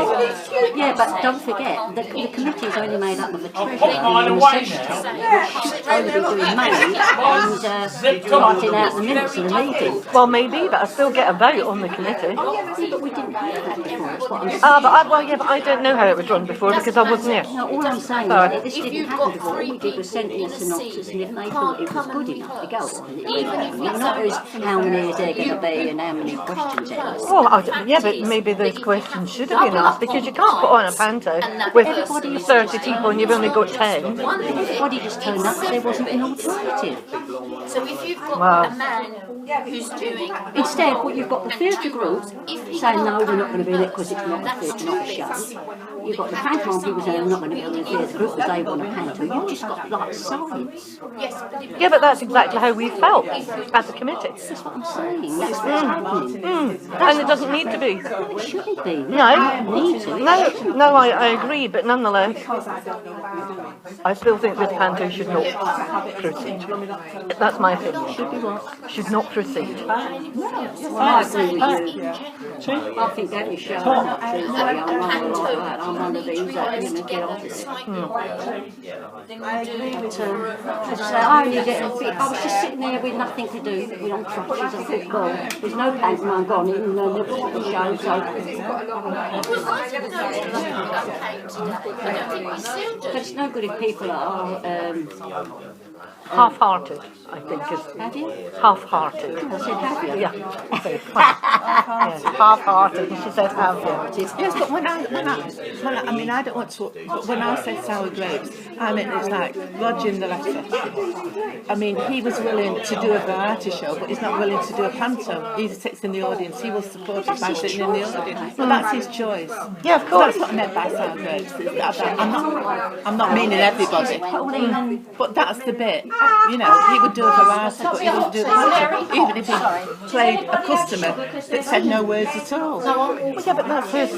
be. Yeah, but don't forget, the committee is only made up of the treasurer and the secretary, which should only be doing money and writing out the minutes of the meeting. Well, maybe, but I still get a vote on the committee. But we didn't have that before, that's what I'm saying. But I don't know how it was run before because I wasn't here. No, all I'm saying is that this didn't happen before. All we did was send in a synopsis, and if they thought it was good enough to go on, it's not as how many is there going to be and how many questions there is. Well, yeah, but maybe those questions should have been asked because you can't put on a panto with 30 people and you've only got 10. Everybody just turned up because there wasn't an alternative. So if you've got a man who's doing... Instead, what you've got the theatre groups saying, no, we're not going to be in it because it's not a theatre, not a show. You've got the pantomime people saying, we're not going to be in the theatre group because they want a panto. You've just got like sides. Yeah, but that's exactly how we felt as a committee. That's what I'm saying. That's what's happening. And it doesn't need to be. It shouldn't be. No, I agree, but nonetheless, I still think this panto should not proceed. That's my opinion. Should be what? Should not proceed. I agree with you. I think that is showing up. I'm one of these that you get off it. I only get a bit. I was just sitting there with nothing to do, with on crutches. I thought, well, there's no pantomime gone in, and then they've got the show, so. But it's no good if people are half-hearted, I think is. Have you? Half-hearted. I said, have you? Yeah. Half-hearted. She said, have you? Yes, but when I mean, I don't want to. When I say sour grapes, I mean it's like Roger in the letter. I mean, he was willing to do a variety show, but he's not willing to do a panto. He sits in the audience. He will support it by sitting in the audience. But that's his choice. Yeah, of course. That's what I meant by sour grapes. I'm not meaning everybody, but that's the bit. You know, he would do a variety, but he wouldn't do a panto. Even if he played a customer that said no words at all. Well, yeah, but that's his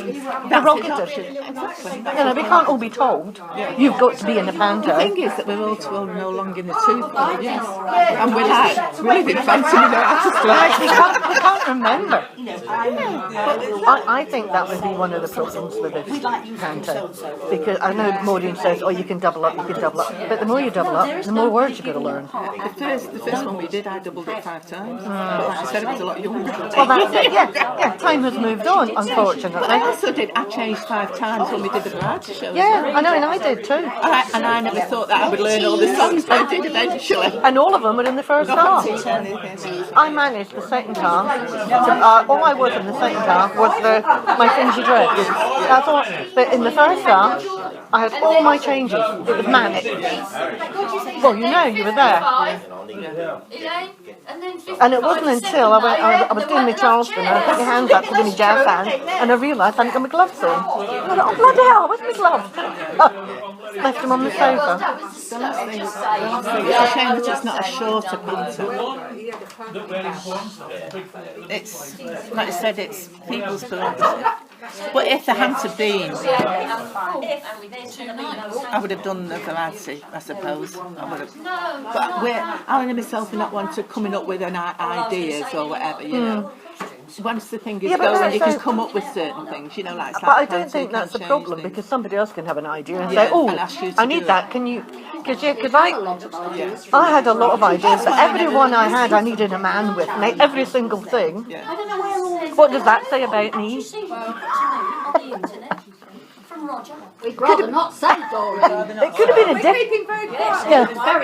prerogative. You know, we can't all be told, you've got to be in a panto. The thing is that we're all too old and no longer in the tooth. Yes. And we're like, we're living fancy with our artist. We can't remember. I think that would be one of the problems with this panto. Because I know Maureen says, oh, you can double up, but the more you double up, the more words you're got to learn. The first one we did, I doubled it 5 times. But like I said, I was a lot younger. Well, that's it. Yeah. Time has moved on, unfortunately. But I also did. I changed 5 times when we did the variety show. Yeah, I know, and I did too. And I never thought that I would learn all the songs, but I did eventually. And all of them were in the first half. I managed the second half. All I was in the second half was my fringy dress. That's all. But in the first half, I had all my changes. It was manic. Well, you were there. And it wasn't until I was doing my Charleston and I put my hands up to do my jazz hand and I realised I hadn't got my gloves on. And I thought, oh bloody hell, where's my gloves? Left them on the sofa. It's a shame that it's not a shorter pattern. It's, like I said, it's people's beliefs. But if there hadn't been, I would have done the variety, I suppose. I would have. But Alan and myself are not one to coming up with ideas or whatever, you know. Once the thing is going, you can come up with certain things, you know, like. But I don't think that's the problem because somebody else can have an idea and say, "Oh, I need that. Can you?" Because I had a lot of ideas, but every one I had, I needed a man with me. Every single thing. What does that say about me? We'd rather not say, Doreen. It could have been a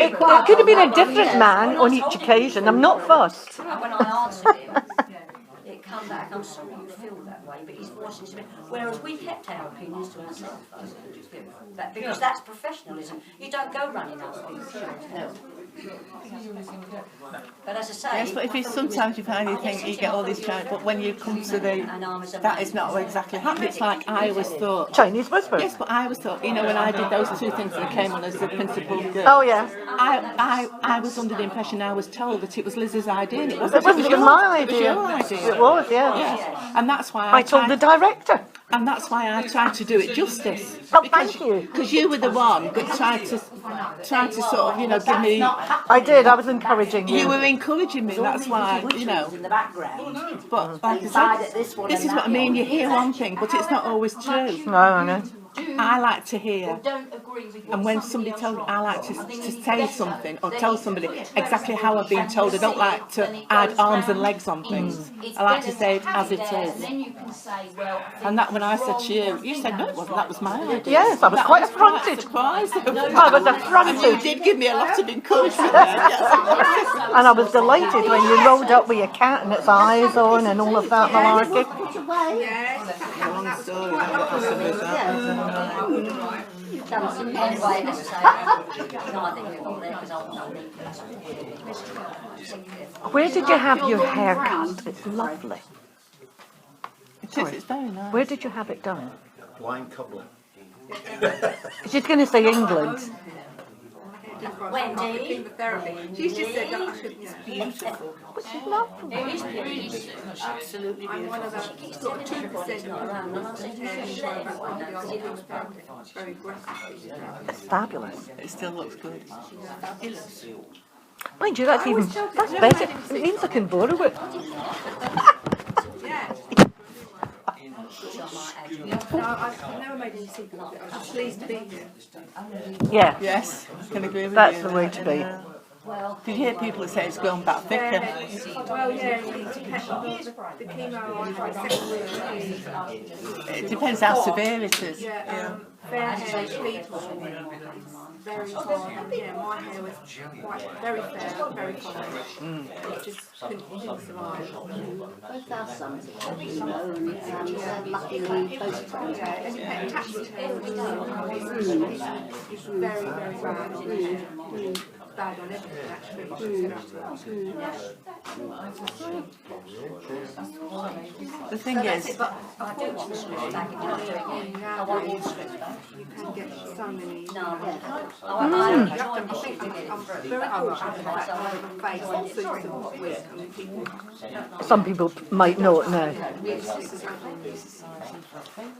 it could have been a different man on each occasion. I'm not fussed. When I answered him, it come back, I'm sorry you feel that way, but his voice is a bit... Whereas we kept our opinions to ourselves, because that's professionalism. You don't go running other people's shows. But as I say... Yes, but sometimes you find you think you get all these Chinese, but when you come to that is not exactly happening. It's like I always thought... Chinese whispers? Yes, but I always thought, you know, when I did those 2 things that came on as the principal girl... Oh, yeah. I was under the impression I was told that it was Liz's idea and it wasn't. It was my idea. It was your idea. It was, yeah. And that's why I told the director. And that's why I tried to do it justice. Oh, thank you. Because you were the one that tried to sort of, you know, give me... I did, I was encouraging you. You were encouraging me, that's why, you know. But like I said, this is what I mean, you hear one thing, but it's not always true. No, I know. I like to hear, and when somebody tells me, I like to say something or tell somebody exactly how I've been told. I don't like to add arms and legs on things. I like to say it as it is. And that when I said to you, you said no, it wasn't. That was my idea. Yes, I was quite affronted. I was affronted. You did give me a lot of encouragement there. Yes. And I was delighted when you rolled up with your cat and its eyes on and all of that malarkey. Long story. Where did you have your hair cut? It's lovely. It is, it's very nice. Where did you have it done? Wine cobbler. She's going to say England. Wendy. She's just said that it's beautiful. It's lovely. It is beautiful. Absolutely beautiful. I'm one of those sort of 2% very aggressive. It's fabulous. It still looks good. Mind you, that's better. It means I can borrow it. I've never made any secret of it. I'm just pleased to be here. Yeah. Yes, can agree with you. That's the way to be. Did you hear people that say it's grown back thicker? Well, yeah, the chemo I had 7 weeks. It depends how severe it is. Fair-haired people, very tall, and yeah, my hair was quite very fair, very fine. It just couldn't survive. Both our sons are chemo and luckily both And you get attached to hair, it's very, very bad. Bad on everything, actually. The thing is, I do want the script back. I want all the script back. You can get so many. No, I'm very fortunate that I have a face all sorts of weird people. Some people might not know.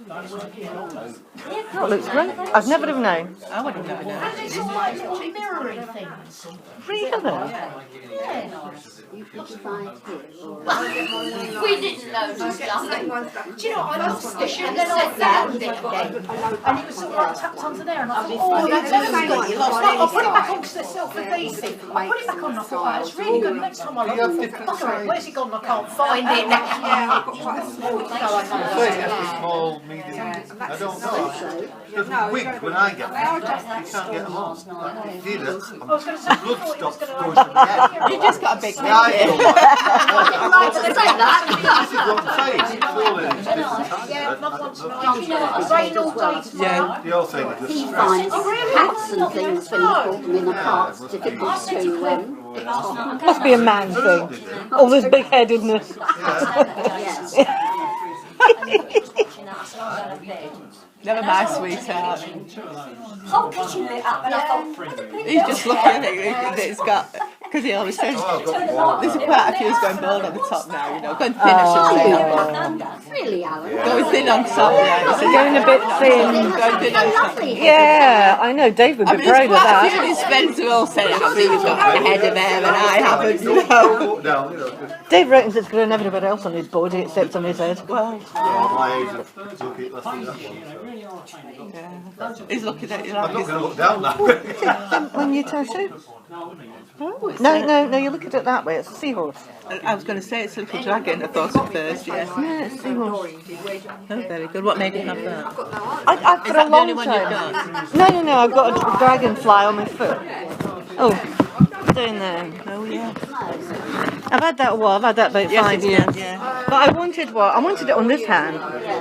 That looks great. I've never have known. I would have never known. And it's all like little mirroring things. Really? You could try it here. We didn't notice nothing. Do you know, I lost it and then I found it again. And it was sort of like tucked onto there and I thought, oh, that's good. I'll put it back onto the self-adhesive. I put it back on and I thought, oh, it's really good. Next time I look, where's it gone? I can't find it now. Yeah, I've got quite small, medium. I don't know. Because wigs, when I get them, you can't get them on. You did it. Blood stops going from the head. You just got a big The eyes head. go like this is what I'm saying. It's all in its different time. Yeah. The whole thing is He just finds hats and things when he brought them in the past difficult to Must be a man thing. All this big-headedness. yes. Never mind, sweetheart. Whole kitchen lit up, and I thought, He's just looking at it that it's got, because he always says, there's quite a few who's going bald on the top now, you know, going thin, I should say. Really, Alan? Going thin on top, yeah. He says, Going a bit thin. Going thin on top. Yeah, I know. Dave would be proud of Quite a few of that. his friends who all say, oh, you've got a head of hair and I haven't, you know. Dave reckons it's growing everywhere else on his body except on his head. Well, my age of looking less than that one. yeah. He's looking at you I'm like not he's... going to look down now. When you tattoo? Oh, it's No, you look at it that way. It's a seahorse. I was going to say it's a little dragon, I thought at first, yes. Yeah, it's a seahorse. Oh, very good. What made you have that? I've Is for that a the only long one you've time. got? No, I've got a dragonfly on my foot. Oh, down there. Oh, yeah. I've had that a while. I've had that about 5 years. Yeah. But I wanted it on this hand.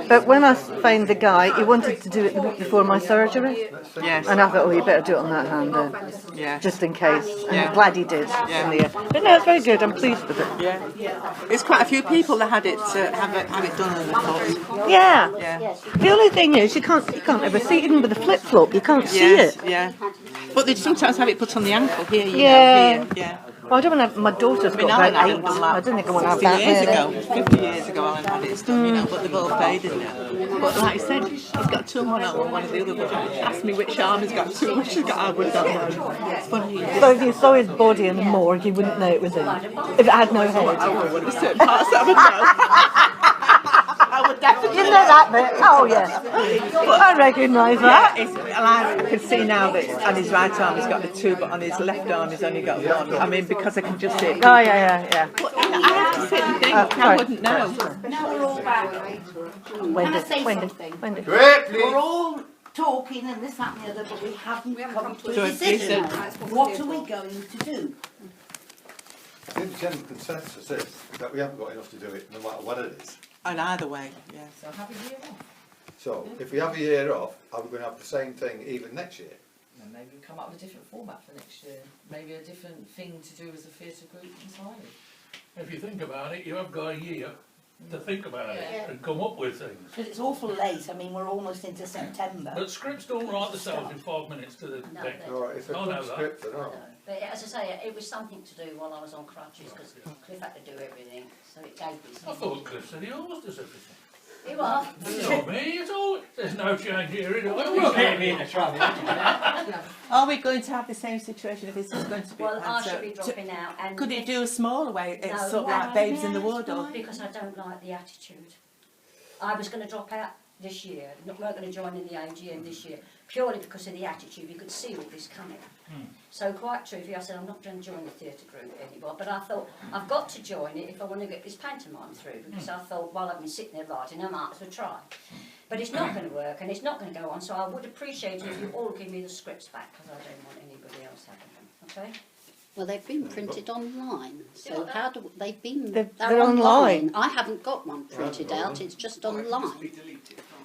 But when I found the guy, he wanted to do it the week before my surgery. Yes. And I thought, oh, you better do it on that hand then, Yeah. just in case. And Yeah. I'm glad he did. Yeah. In the end. But no, it's very good. I'm pleased with it. Yeah. There's quite a few people that had it have it done on the foot. Yeah. Yeah. The only thing is, you can't ever see it, even with a flip flop. You can't see Yes, it. yeah. But they sometimes have it put on the ankle here, you Yeah. know, here. Yeah. Well, I don't want to have, my daughter's I mean, got Alan about had 8. done that I don't think I want to have 50 that. years really. ago. 50 years ago Alan had it done, you know, but they've all faded now. But like I said, he's got two on one arm and one of the other, but ask me which arm he's got two, which he's got, I would not know. It's funny. So if you saw his body in the morgue, you wouldn't know it was him. If it had no head. I would have certain parts I would know. I would definitely You know that bit? Oh, yes. I recognise that. I can see now that on his right arm he's got the two, but on his left arm he's only got one. I mean, because I can just see it. Oh, yeah. But I have to sit and think, I right. wouldn't know. Now we're all back. Can I say something? Great, please. We're all talking and this, that and the other, but we haven't come to To a a decision. decision. What are we going to do? I think the general consensus is that we haven't got enough to do it, no matter what it is. And either way, yeah. So have a year off. So, if we have a year off, are we going to have the same thing even next year? And maybe we come up with a different format for next year. Maybe a different thing to do as a theatre group entirely. If you think about it, you have got a year to think about it Yeah. and come up with things. Because it's awful late. I mean, we're almost into September. But scripts don't write themselves in 5 minutes to the No, thing. Alright, it's a I know good that. script, I know. But as I say, it was something to do while I was on crutches, because Cliff had to do everything, so it gave me I thought Cliff said he always does everything. He was. You know me, it's all, there's no change here, is there? We'll get me in the trouble. Are we going to have the same situation if this is going to be Well, I planned? should be dropping out, and Could it do a smaller way? It's No, sort of like Babes in the Wood, or because I don't like the attitude. I was going to drop out this year, not going to join in the AGM this year, purely because of the attitude. You could see all this coming. So quite truthfully, I said I'm not going to join the theatre group anymore. But I thought I've got to join it if I want to get this pantomime through, because I thought while I've been sitting there writing, I might as well try. But it's not going to work, and it's not going to go on. So I would appreciate it if you all give me the scripts back, because I don't want anybody else having them. Okay? Well, they've been printed online, so how do they've been? They're online. I haven't got one printed out. It's just online.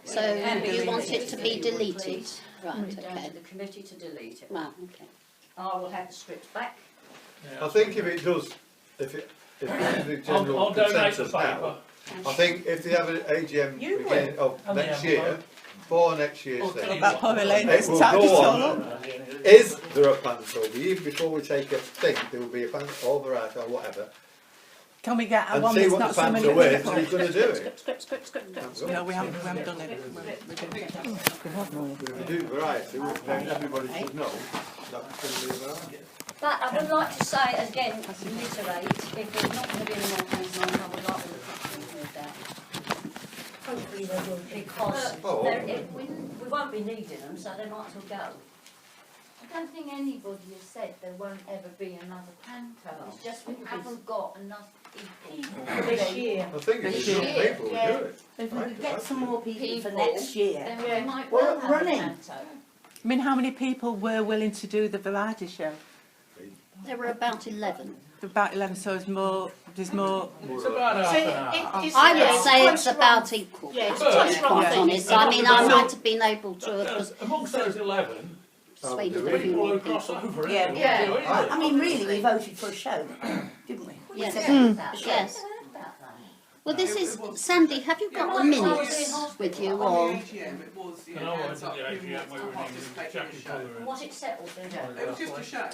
So you want it to be deleted, right? Down Okay. to the committee to delete it. Right. Okay. I will have the scripts back. I think if it does, if the general I'll donate the consensus now, paper. I think if they have an AGM beginning of And the next year, envelope. for next year's thing, that poor Elaine it that's will tied us go all on. up? Is there a plan? So even before we take a thing, there will be a plan, all right or whatever. Can we get and see what the Panther wins, and he's going to do it. Script. No, we haven't done it. If we do variety, then everybody should know that's going to be variety. But I would like to say again, reiterate, if there's not going to be any more pantomime, I would like to look at something with that. Hopefully there will, because we won't be needing them, so they might as well go. I don't think anybody has said there won't ever be another panto. It's just we haven't got enough people. This year. I think it's enough people will do it. If we could get some more people for next year. Then we might We're well have running. a panto. I mean, how many people were willing to do the variety show? There were about 11. About 11, so there's more. It's about half an hour. I would say it's about equal. Yeah, it's to be quite honest. I mean, I might have been able to Amongst those 11, persuaded a few people more who cross people. over, Yeah. yeah. Do it, I isn't it? mean, really, we voted for a show, didn't we? Yes. Yes. Yes. Well, this is Sandy. Have you got the minutes with you, On or the AGM, it was, And I went to the AGM where we were in Jackie Fuller and... Was it settled then? It was just a show.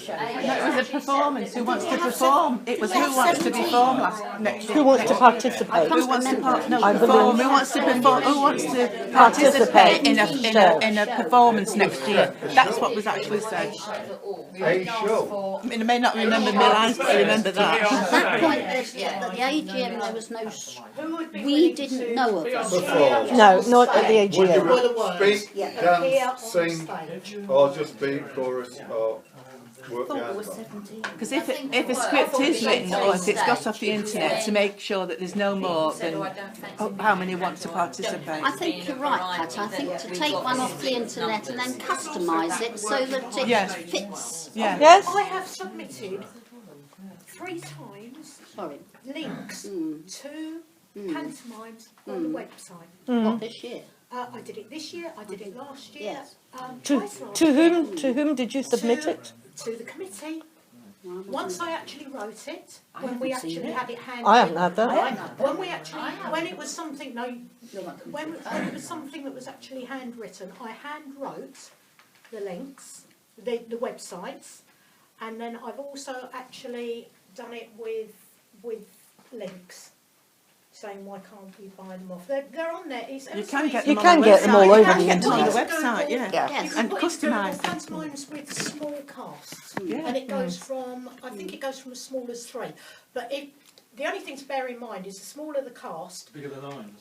No, it was a performance. Who wants to perform? It was who wants to perform next year. Who wants to participate? Who wants to I'm the perform? Who wants to perform? Who wants to participate in a performance next year? That's what was actually said. A show. I mean, I may not remember my lines, but I remember at that. that point at the AGM there was no. We didn't know of it. Perform. No, not at the Would AGM. you speak, dance, sing, or just be chorus, or work the hands on? Because if a script is written or if it's got off the internet, to make sure that there's no more than how many want to participate. I think you're right, Pat. I think to take one off the internet and then customise it so that it Yes. fits. Yeah. Yes? I have submitted 3 times Sorry. links to pantomimes on the website. What, this year? I did it this year, I did it last year. Yes. Twice last To year. whom did you submit it? To the committee. Once I actually wrote it, when we actually had it handed. I haven't had that. When we actually, when it was something, when it was something that was actually handwritten, I hand wrote the links, the websites, and then I've also actually done it with links, saying why can't we buy them off? They're on there. You can get You them can on the get them website. all You over can the get them on the internet. website, yeah. Yes. And You've got customise them. pantomimes with small casts, Yeah. and it goes from, I think it goes from as small as 3. But the only thing to bear in mind is the smaller the cast, The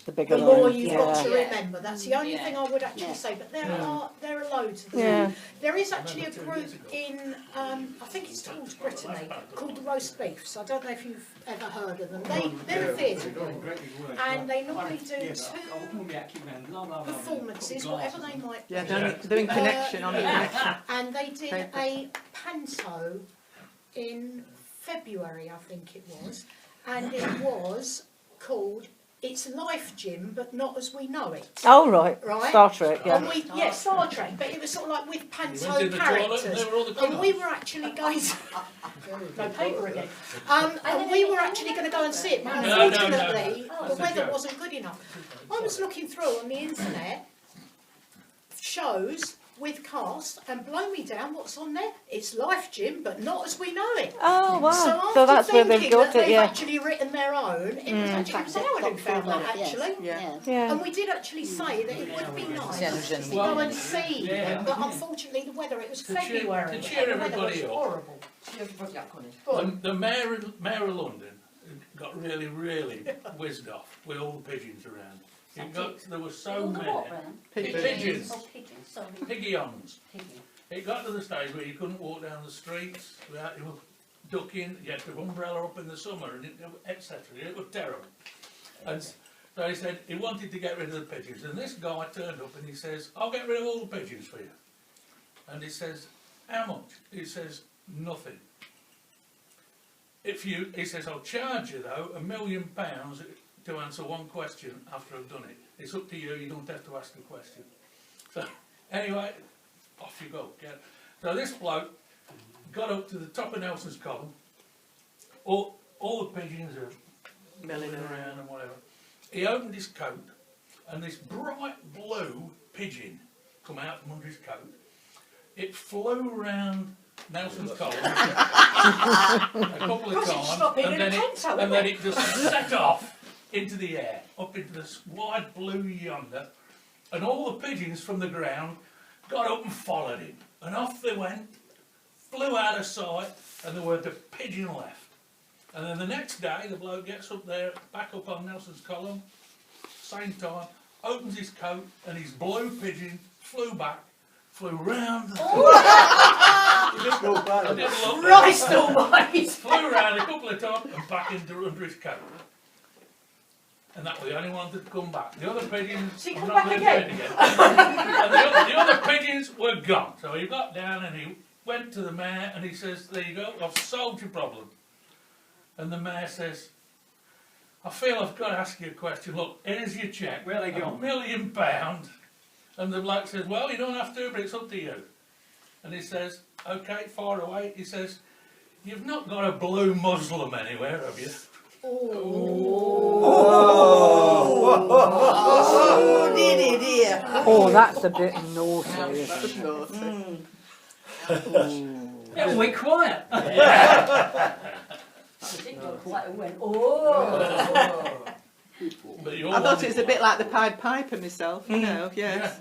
the bigger more line. you've got to remember. That's the only thing I would actually say. But there are loads of them. Yeah. There is actually a group in, I think it's towards Brittany, called the Roast Beefs. I don't know if you've ever heard of them. They're a theatre group, and they normally do 2 performances, whatever they might be. Yeah, they're in connection on the connection. And they did a panto in February, I think it was, and it was called It's Life Gym, but Not As We Know It. Oh, right. Right? Star Trek, And yeah. Star Trek, but it was sort of like with panto went in the toilet and characters. they were all the And we were actually going to... no paper again. And we were actually going to go and see it, but No. unfortunately, the That's a weather joke. wasn't good enough. I was looking through on the internet, shows with cast, and blow me down, what's on there? It's Life Gym, but Not As We Know It. Oh, wow. So So after that's where they've thinking got that it, they've yeah. actually written their own, it was actually Howard who found that, actually. Yes. Yeah. And we did actually say that it would be nice to go and see them, but unfortunately the weather, it was February, to cheer and the weather was everybody up. horrible. The Mayor of London got really whizzed off with all the pigeons around. There were so many. Pigeons. Oh, pigeons, sorry. Pigeons. Pigeons. It got to the stage where you couldn't walk down the streets without you were ducking, you had to have an umbrella up in the summer, and etc. It was terrible. And so he said he wanted to get rid of the pigeons. And this guy turned up and he says, I'll get rid of all the pigeons for you. And he says, how much? He says, nothing. He says, I'll charge you though £1 million to answer one question after I've done it. It's up to you, you don't have to ask a question. So anyway, off you go. So this bloke got up to the top of Nelson's column, all the pigeons are milling around and whatever. He opened his coat and this bright blue pigeon come out from under his coat. It flew round Nelson's Column a couple of times, and then it just set off into the air, up into this wide blue yonder, and all the pigeons from the ground got up and followed him, and off they went, flew out of sight, and there weren't a pigeon left. And then the next day, the bloke gets up there, back up on Nelson's Column, same time, opens his coat, and his blue pigeon flew back, flew round. He didn't go back. I didn't look. Christ almighty! Flew round a couple of times and back into under his coat. And that was the only one that come back. The other pigeons, I'm not going to do it again. And the other pigeons were gone. So he got down and he went to the mayor and he says, "There you go, I've solved your problem." And the mayor says, "I feel I've got to ask you a question. Look, here's your cheque. Where are they £1 gone? million. And the bloke says, "Well, you don't have to, but it's up to you." And he says, "Okay, far away." He says, "You've not got a blue Muslim anywhere, have you?" Oh, dear. Oh, that's a bit naughty, isn't it? It went quiet. Went, oh. But you I thought it was a bit like the Pied Piper myself, you know, yes.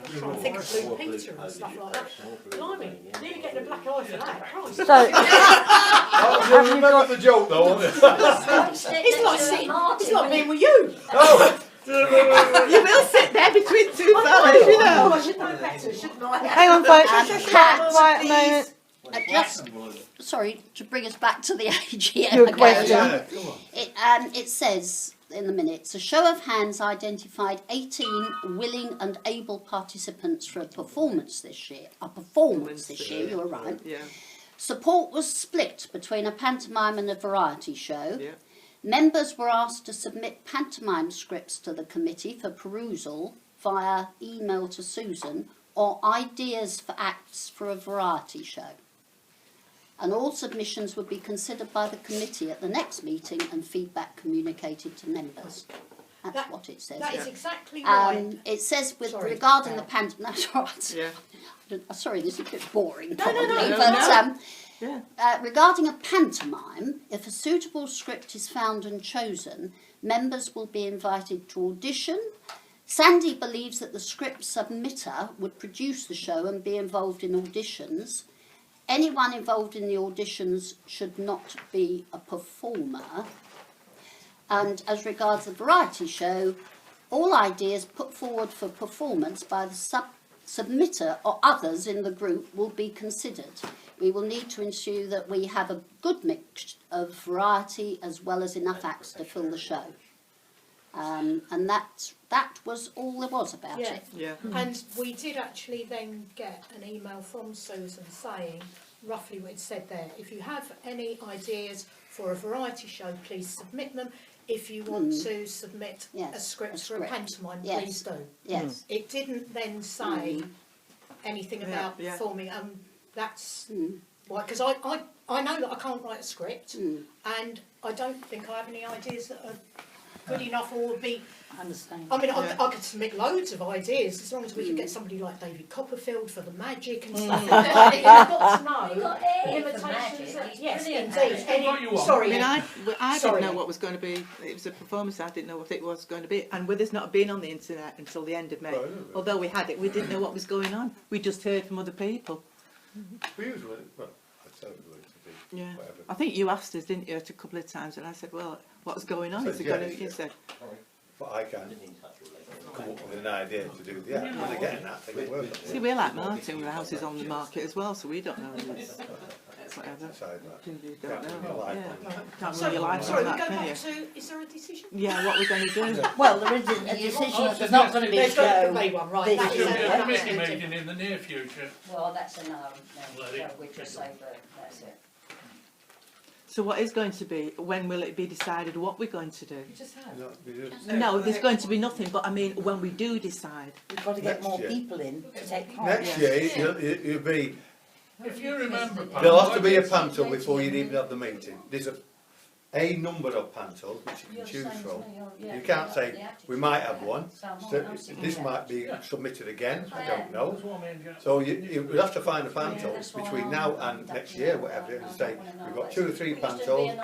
I'm trying to think of Blue Peter and stuff like that. Blimey, nearly getting a black eye for that. Christ. Oh, you remember the joke though, wasn't it? It's like being with you. Oh. You will sit there between two fellas, you know. I should know better, shouldn't I? Hang on, folks, just quiet a moment. Just, sorry, to bring us back to the AGM Your again. question. It says in the minutes, a show of hands identified 18 willing and able participants for a performance this year. You were right. Yeah. Support was split between a pantomime and a variety show. Yeah. Members were asked to submit pantomime scripts to the committee for perusal via email to Susan, or ideas for acts for a variety show. And all submissions would be considered by the committee at the next meeting and feedback communicated to members. That's what it says. That is exactly right. It says Sorry. regarding the pantomime. That's right. Yeah. Sorry, this is a bit boring, No, probably, no. but Yeah. regarding a pantomime, if a suitable script is found and chosen, members will be invited to audition. Sandy believes that the script submitter would produce the show and be involved in auditions. Anyone involved in the auditions should not be a performer. And as regards the variety show, all ideas put forward for performance by the submitter or others in the group will be considered. We will need to ensure that we have a good mix of variety as well as enough acts to fill the show. And that was all there was about it. Yeah. And we did actually then get an email from Susan saying roughly what it said there. If you have any ideas for a variety show, please submit them. If you want to submit a script for a pantomime, please do. Yes. It didn't then say anything about performing, that's why, because I know that I can't write a script, and I don't think I have any ideas that are good enough or would be. I understand. I mean, I could submit loads of ideas as long as we could get somebody like David Copperfield for the magic and stuff. You've got to know the limitations. Yes, indeed. Sorry. I mean, I didn't know what was going to be. It was a performance. I didn't know what it was going to be. And with us not being on the internet until the end of May, although we had it, we didn't know what was going on. We just heard from other people. We usually, well, I said it to be whatever. I think you asked us, didn't you, a couple of times, and I said, "Well, what's going on? Is it going to?" You said. But I can't come up with an idea to do the act. When they're getting that, they can work on it. See, we're like Martin, with houses on the market as well, so we don't know. It's whatever. You don't know. Can't run your life on that, can you? Is there a decision? Yeah, what we're going to do. Well, there is a decision that there's not going to be a show this There's year. a committee meeting in the near future. Well, that's a no. So we just say that that's it. So what is going to be, when will it be decided what we're going to do? We just have. No, there's going to be nothing, but I mean, when we do decide. We've got to get more people in to take part. Next year, you'll be. If you remember, There'll have to be a panto before you'd even have the meeting. There's a number of pantos which you can choose from. You can't say, we might have one, so this might be submitted again, I don't know. So you would have to find a panto between now and next year, whatever, and say, we've got 2 or 3 pantos,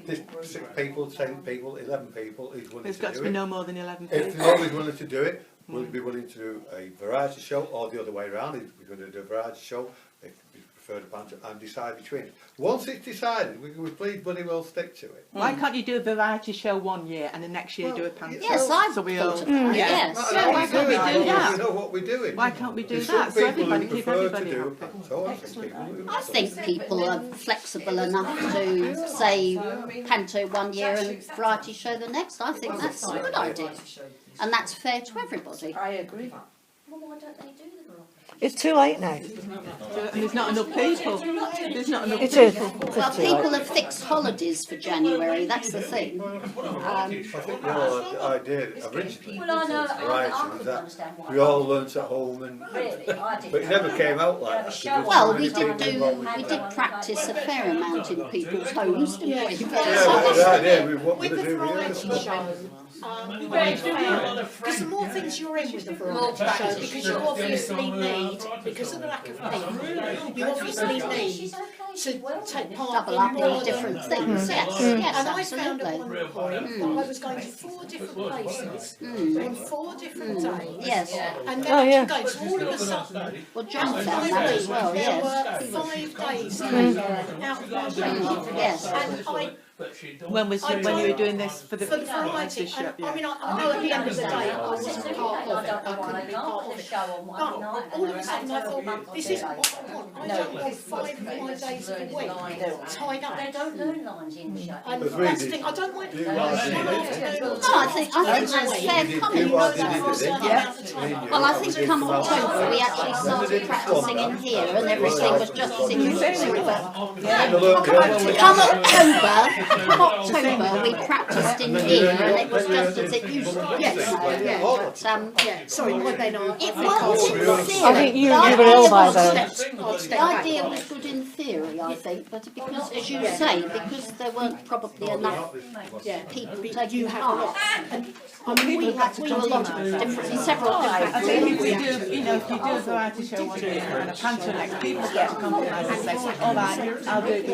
this 6 people, 10 people, 11 people is willing There's to got do to be it. no more than 11 If people. nobody's willing to do it, we'll be willing to do a variety show, or the other way around, if we're going to do a variety show, if we prefer the panto, and decide between it. Once it's decided, we please bloody well stick to it. Why can't you do a variety show one year and the next year do a panto? Yes, I've so we thought all, of that, yes. Why can't we do We that? know what we're doing. Why can't we do There's that? some So people everybody who keep prefer everybody to do a happy. panto, and some people who I think people are flexible enough to say panto one year and variety show the next. I think that's a good idea. And that's fair to everybody. I agree. Well, why don't they do the variety? It's too late now. There's not enough people. There's not enough It is. people. Well, people have fixed holidays for January, that's the thing. I think your idea originally Well, I know, right, I was could that understand why. we all learnt at home, and Really, I did. but it never came out like that. because Well, so we many did people involved we with did that. practice a fair amount in people's homes, didn't we? Yeah, but the idea we what With we're the doing variety here. show, because the more things you're in with the variety show, because you obviously need, because of the lack of people, you obviously need to take part Double in up more in different things, yes, yes, And I found at absolutely. one point that I was going to 4 different places on 4 different days. Yes. And Oh, then yeah. going, so all of a sudden, Well, John after found 5 that as weeks, well, there yes. were 5 days out of my week. Yes. And I When you were doing this for the variety, show? and I mean, I know at the end of the day, I wasn't part of it, I I couldn't be part of the it. show on one night. But all of a sudden I thought, this isn't what I want. I don't want 5 of my days of the week tied up. They don't learn lines in the show. And But that's the really, thing, I don't mind you one are afternoon or No, I think that's fair comment. You are did it, Well, I think come October we actually started practising in here and everything was just singing through. Come October we practised in here and it was just as it used to be. But, sorry, my bad. it was in theory. I think you were ill by then. The idea was good in theory, I think, but because, as you say, because there weren't probably enough people taking part. I mean, we were a lot of different, several different I think if we do, if you do a variety show one year and a panto next, people get to compromise and say, all right, I'll do it with you.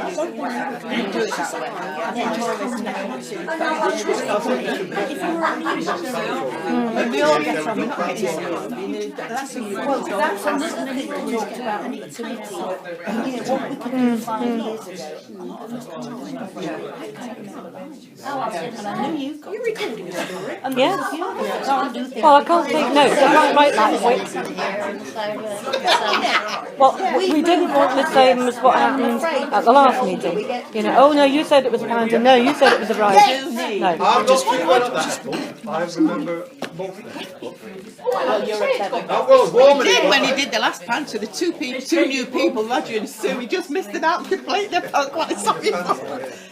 You do it that way. I think tourists when we all get on, we're not getting screwed. That's a That's another thing we talked about, and it's an issue. What we could do 5 years ago, a lot of us got and I know you've got. You're recording it, and Yeah. can't do things. Well, I can't take notes. I can't write that quick. Well, we didn't want the same as what happened at the last meeting. Oh no, you said it was a panto. No, you said it was a variety. No. I'm not sure of that. I remember both of them. That was warm. He did when he did the last panto. The two new people, Roger and Sue, he just missed it out completely. I felt quite sorry for them.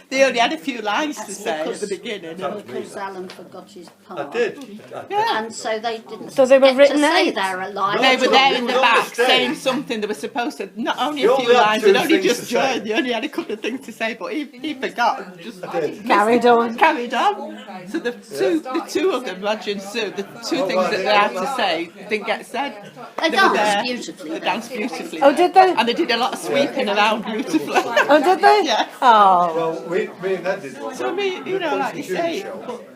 They only had a few lines to say at the beginning. Because Alan forgot his part. I did. And so they didn't So they were get written to say out. their line. They were there in the They were back on the stage. saying something. They were supposed to, not only You a few only had lines, two they'd only things just to say. joined. They only had a couple of things to say, but he forgot and just Carried on. carried on. So the two of them, Roger and Sue, the two things that they had to say didn't get said. They They were there. danced beautifully. They danced beautifully. Oh, did they? And they did a lot of sweeping around beautifully. Oh, did they? Yeah. Oh. Well, me and Ned did one. So like you say,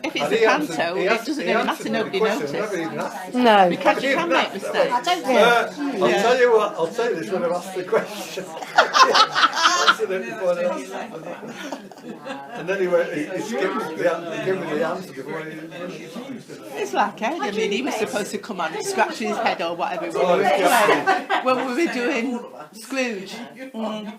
if it's a panto, it doesn't really matter, nobody noticed. No. Because you can make mistakes. I don't think. I'll tell you what, I'll tell you this when I've asked the question. Answered it before I asked it. And then he skipped the give me the answer before he It's like Ed. I mean, he was supposed to come on and scratch his head or whatever when we were doing Scrooge. And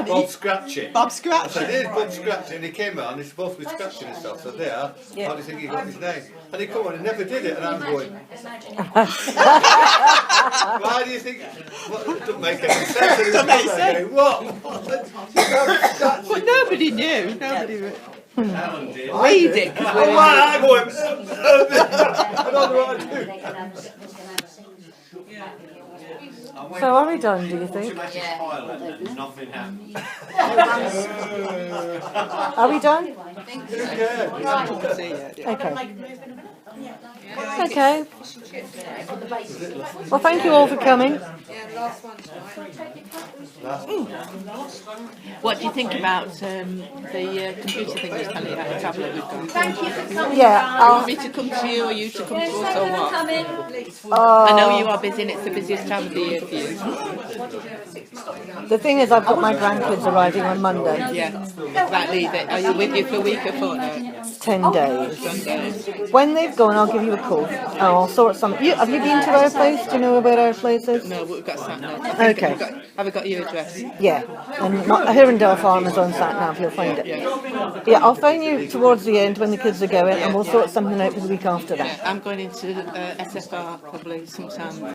Bob Scratchit. Bob I Scratch. said, here's Bob Scratchit, and he came out and he's supposed to be scratching himself. So there, how do you think he got his name? And he come on and never did it, and I'm going, why do you think, it doesn't make any sense. And he was Doesn't make going, what? But nobody knew. Nobody. Alan did. We did. 'Cause we Oh, were- right, I'm going, I don't know what to do. So are we done, do you think? Nothing happened. Are we done? I'm Okay. going to make a move in a minute. Okay. Well, thank you all for coming. What do you think about the computer thing I was telling you about, the tablet we've got? Thank you for coming. Yeah, Do you want me to come to you or you to come to us or what? Come in. I know you are busy and it's the busiest time of the year for you. The thing is, I've got my grandkids arriving on Monday. Yeah, that leave it. Are you with you for a week or fortnight? 10 days. Sunday. When they've gone, I'll give you a call. I'll sort something. Have you been to our place? Do you know where our place is? No, we've got sat nav. Okay. Have I got your address? Yeah. And Hirondale Farm is on sat nav. You'll find it. Yeah, I'll phone you towards the end when the kids are going, and we'll sort something out for the week after that. Yeah, I'm going into SFR probably sometime